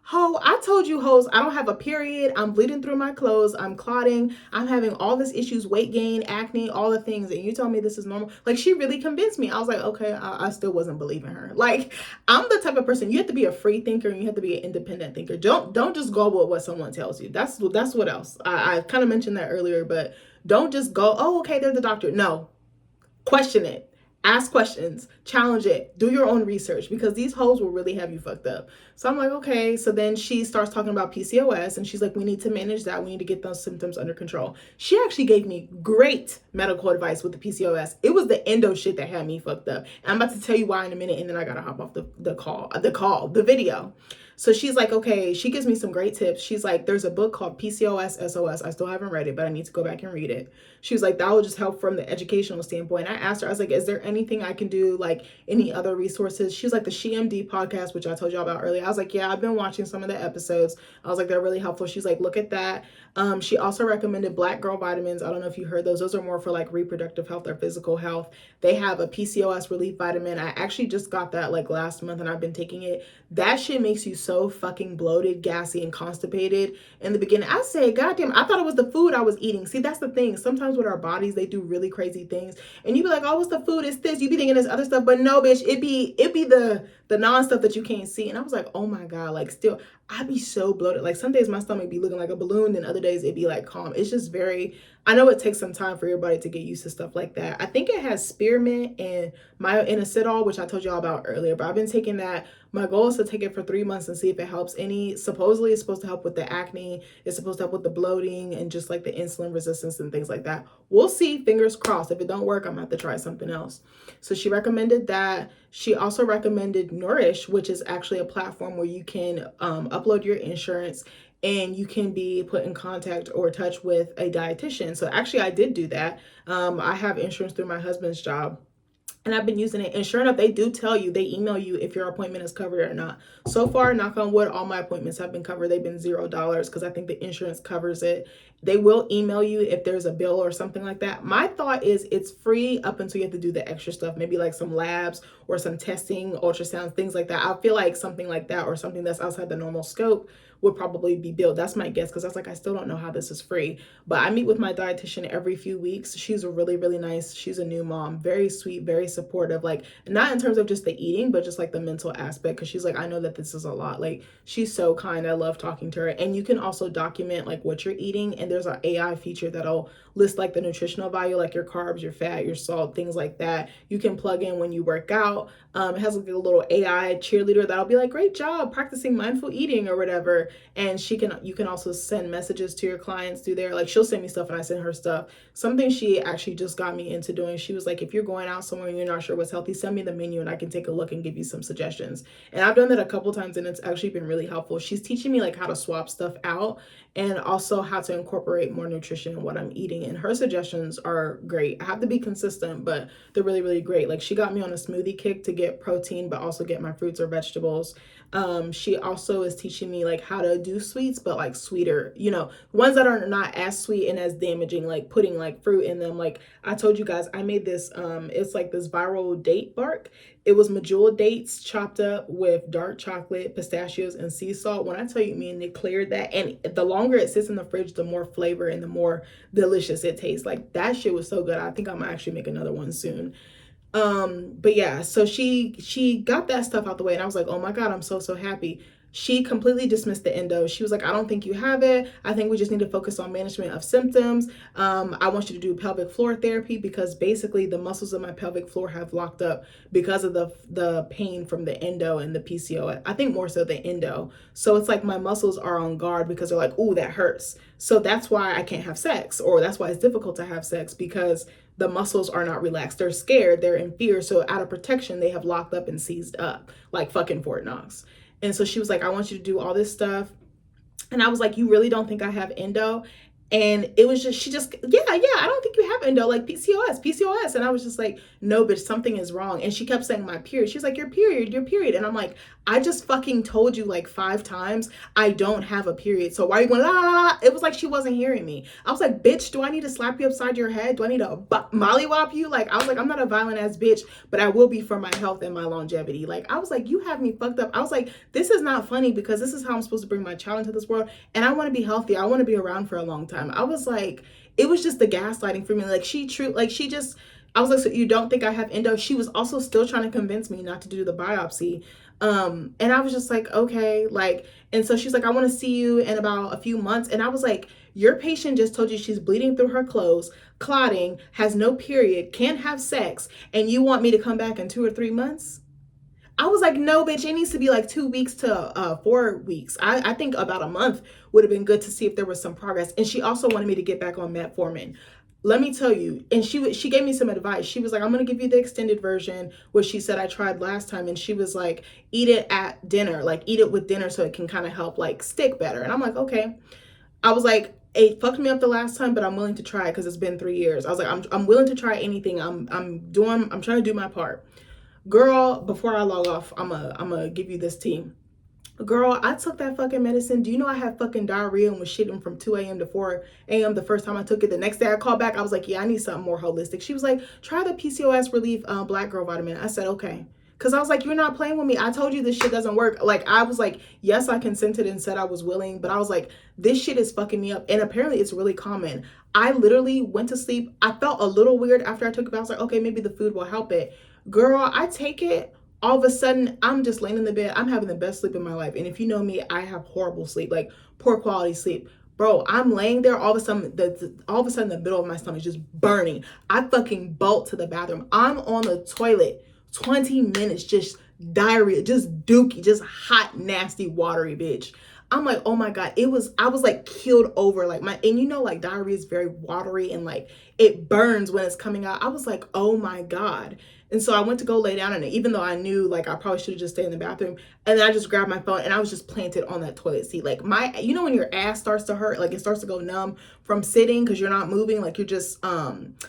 ho, I told you hoes, I don't have a period. I'm bleeding through my clothes. I'm clotting. I'm having all these issues, weight gain, acne, all the things. And you told me this is normal. Like, she really convinced me. I was like, okay, I still wasn't believing her. Like, I'm the type of person, you have to be a free thinker and you have to be an independent thinker. Don't just go with what someone tells you. That's what else. I kind of mentioned that earlier, but don't just go, oh, okay, they're the doctor. No, question it. Ask questions, challenge it, do your own research, because these hoes will really have you fucked up. So I'm like, okay. So then she starts talking about PCOS and she's like, we need to manage that. We need to get those symptoms under control. She actually gave me great medical advice with the PCOS. It was the endo shit that had me fucked up. And I'm about to tell you why in a minute, and then I gotta hop off the video. So she's like, okay, she gives me some great tips. She's like, there's a book called PCOS SOS. I still haven't read it, but I need to go back and read it. She was like, that will just help from the educational standpoint. I asked her, I was like, is there anything I can do? Like any other resources? She was like, the SheMD podcast, which I told y'all about earlier. I was like, yeah, I've been watching some of the episodes. I was like, they're really helpful. She's like, look at that. She also recommended Black Girl Vitamins. I don't know if you heard those. Those are more for like reproductive health or physical health. They have a PCOS relief vitamin. I actually just got that like last month and I've been taking it. That shit makes you so fucking bloated, gassy, and constipated. In the beginning, I said, goddamn, I thought it was the food I was eating. See, that's the thing. Sometimes with our bodies, they do really crazy things. And you be like, oh, what's the food? It's this. You be thinking it's other stuff. But no, bitch, it be the non-stuff that you can't see. And I was like, oh my God, like still, I be so bloated. Like some days my stomach be looking like a balloon and other days it be like calm. It's just very, I know it takes some time for your body to get used to stuff like that. I think it has spearmint and myo-inositol, which I told y'all about earlier, but I've been taking that. My goal is to take it for 3 months and see if it helps any. Supposedly it's supposed to help with the acne. It's supposed to help with the bloating and just like the insulin resistance and things like that. We'll see, fingers crossed. If it don't work, I'm gonna have to try something else. So she recommended that. She also recommended Nourish, which is actually a platform where you can upload your insurance and you can be put in contact or touch with a dietitian. So actually I did do that. I have insurance through my husband's job. And I've been using it. And sure enough, they do tell you, they email you if your appointment is covered or not. So far, knock on wood, all my appointments have been covered. They've been $0 because I think the insurance covers it. They will email you if there's a bill or something like that. My thought is it's free up until you have to do the extra stuff, maybe like some labs or some testing, ultrasounds, things like that. I feel like something like that or something that's outside the normal scope would probably be billed. That's my guess, because I was like, I still don't know how this is free. But I meet with my dietitian every few weeks. She's a really, really nice. She's a new mom, very sweet, very supportive. Like not in terms of just the eating, but just like the mental aspect. Because she's like, I know that this is a lot. Like she's so kind. I love talking to her. And you can also document like what you're eating. And there's an AI feature that'll list like the nutritional value, like your carbs, your fat, your salt, things like that. You can plug in when you work out. It has like a little AI cheerleader that'll be like, great job practicing mindful eating or whatever. And you can also send messages to your clients through there. Like she'll send me stuff and I send her stuff. Something she actually just got me into doing, she was like, if you're going out somewhere and you're not sure what's healthy, send me the menu and I can take a look and give you some suggestions. And I've done that a couple times and it's actually been really helpful. She's teaching me like how to swap stuff out and also how to incorporate more nutrition in what I'm eating. And her suggestions are great. I have to be consistent, but they're really, really great. Like she got me on a smoothie kick to get protein, but also get my fruits or vegetables. She also is teaching me like how to do sweets, but like sweeter, ones that are not as sweet and as damaging, like putting like fruit in them. Like I told you guys, I made this, it's like this viral date bark. It was medjool dates chopped up with dark chocolate, pistachios, and sea salt. When I tell you, me and Nick cleared that, and the longer it sits in the fridge, the more flavor and the more delicious it tastes. Like that shit was so good. I think I'm gonna actually make another one soon. But yeah, so she got that stuff out the way and I was like, oh my God, I'm so happy. She completely dismissed the endo. She was like, I don't think you have it. I think we just need to focus on management of symptoms. I want you to do pelvic floor therapy because basically the muscles of my pelvic floor have locked up because of the pain from the endo and the PCOS. I think more so the endo. So it's like my muscles are on guard because they're like, ooh, that hurts. So that's why I can't have sex, or that's why it's difficult to have sex, because the muscles are not relaxed. They're scared. They're in fear. So out of protection, they have locked up and seized up like fucking Fort Knox. And so she was like, I want you to do all this stuff. And I was like, you really don't think I have endo? And it was just, yeah, I don't think you have endo, like PCOS. And I was just like, no, bitch, something is wrong. And she kept saying my period. She's like, your period. And I'm like, I just fucking told you like 5 times I don't have a period. So why are you going, la, la, la, la? It was like she wasn't hearing me. I was like, bitch, do I need to slap you upside your head? Do I need to mollywop you? Like, I was like, I'm not a violent ass bitch, but I will be for my health and my longevity. Like, I was like, you have me fucked up. I was like, this is not funny because this is how I'm supposed to bring my child into this world. And I want to be healthy. I want to be around for a long time. I was like, it was just the gaslighting for me. Like, I was like, so you don't think I have endo? She was also still trying to convince me not to do the biopsy. And I was just like, okay, like, and so she's like, I want to see you in about a few months. And I was like, your patient just told you she's bleeding through her clothes, clotting, has no period, can't have sex, and you want me to come back in 2 or 3 months? I was like, no, bitch, it needs to be like 2 weeks to 4 weeks. I think about a month would have been good to see if there was some progress. And she also wanted me to get back on metformin. Let me tell you, and she gave me some advice. She was like, I'm going to give you the extended version, which she said I tried last time. And she was like, eat it at dinner, like eat it with dinner so it can kind of help like stick better. And I'm like, okay. I was like, it fucked me up the last time, but I'm willing to try it because it's been 3 years. I was like, I'm willing to try anything. I'm trying to do my part. Girl, before I log off, I'm a give you this tea. Girl, I took that fucking medicine. Do you know I had fucking diarrhea and was shitting from 2 a.m. to 4 a.m. the first time I took it? The next day I called back. I was like, yeah, I need something more holistic. She was like, try the PCOS relief black girl vitamin. I said, okay. Because I was like, you're not playing with me. I told you this shit doesn't work. Like, I was like, yes, I consented and said I was willing. But I was like, this shit is fucking me up. And apparently it's really common. I literally went to sleep. I felt a little weird after I took it. But I was like, okay, maybe the food will help it. Girl, I take it. All of a sudden, I'm just laying in the bed. I'm having the best sleep in my life. And if you know me, I have horrible sleep, like poor quality sleep. Bro, I'm laying there. All of a sudden, the middle of my stomach is just burning. I fucking bolt to the bathroom. I'm on the toilet, 20 minutes, just diarrhea, just dookie, just hot, nasty, watery bitch. I'm like, oh my God, I was like keeled over, like and you know, like diarrhea is very watery and like it burns when it's coming out. I was like, oh my God. And so I went to go lay down in it, even though I knew like I probably should have just stayed in the bathroom. And then I just grabbed my phone and I was just planted on that toilet seat. Like you know, when your ass starts to hurt, like it starts to go numb from sitting because you're not moving, like you're just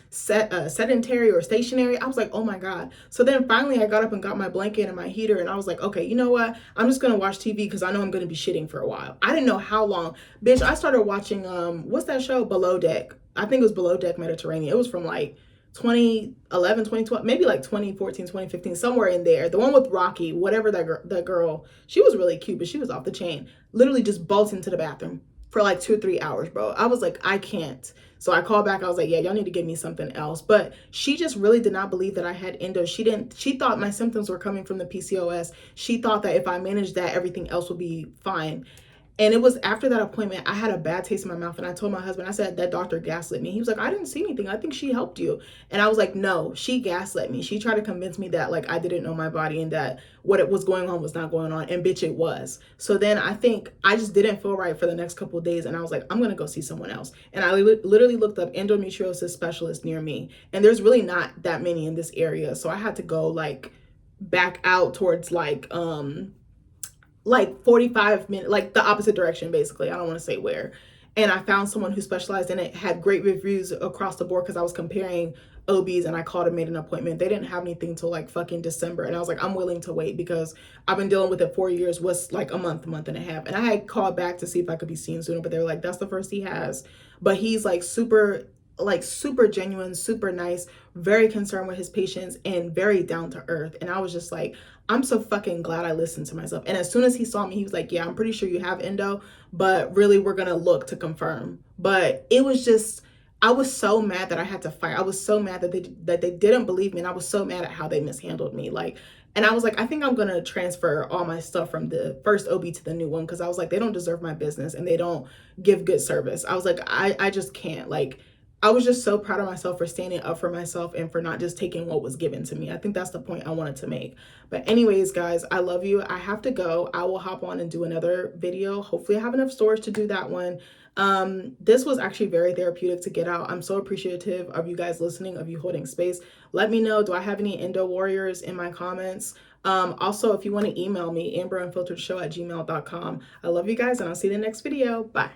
sedentary or stationary. I was like, oh my God. So then finally I got up and got my blanket and my heater and I was like, okay, you know what? I'm just going to watch TV because I know I'm going to be shitting for a while. I didn't know how long. Bitch, I started watching, what's that show? Below Deck. I think it was Below Deck Mediterranean. It was from like 2011, 2012, maybe like 2014, 2015, somewhere in there. The one with Rocky, whatever that girl, she was really cute, but she was off the chain. Literally just bolted into the bathroom for like 2 or 3 hours, bro. I was like, I can't. So I called back. I was like, yeah, y'all need to give me something else. But she just really did not believe that I had endo. She thought my symptoms were coming from the PCOS. She thought that if I managed that, everything else would be fine. And it was after that appointment, I had a bad taste in my mouth. And I told my husband, I said, that doctor gaslit me. He was like, I didn't see anything. I think she helped you. And I was like, no, she gaslit me. She tried to convince me that like I didn't know my body and that what it was going on was not going on. And bitch, it was. So then I think I just didn't feel right for the next couple of days. And I was like, I'm going to go see someone else. And I literally looked up endometriosis specialist near me. And there's really not that many in this area. So I had to go like back out towards like 45 minutes, like the opposite direction, basically. I don't want to say where. And I found someone who specialized in it, had great reviews across the board because I was comparing OBs and I called and made an appointment. They didn't have anything till like fucking December. And I was like, I'm willing to wait because I've been dealing with it 4 years, was like a month and a half. And I had called back to see if I could be seen sooner, but they were like, that's the first he has. But he's like super genuine, super nice, very concerned with his patients and very down to earth. And I was just like, I'm so fucking glad I listened to myself. And as soon as he saw me, he was like, yeah, I'm pretty sure you have endo, but really we're going to look to confirm. But it was just, I was so mad that I had to fight. I was so mad that they didn't believe me, and I was so mad at how they mishandled me. Like, and I was like, I think I'm gonna transfer all my stuff from the first OB to the new one, because I was like, they don't deserve my business and they don't give good service. I was like, I just can't. Like, I was just so proud of myself for standing up for myself and for not just taking what was given to me. I think that's the point I wanted to make. But anyways, guys, I love you. I have to go. I will hop on and do another video. Hopefully I have enough storage to do that one. This was actually very therapeutic to get out. I'm so appreciative of you guys listening, of you holding space. Let me know, do I have any endo warriors in my comments? Also, if you want to email me, amberunfilteredshow@gmail.com. I love you guys, and I'll see you in the next video. Bye.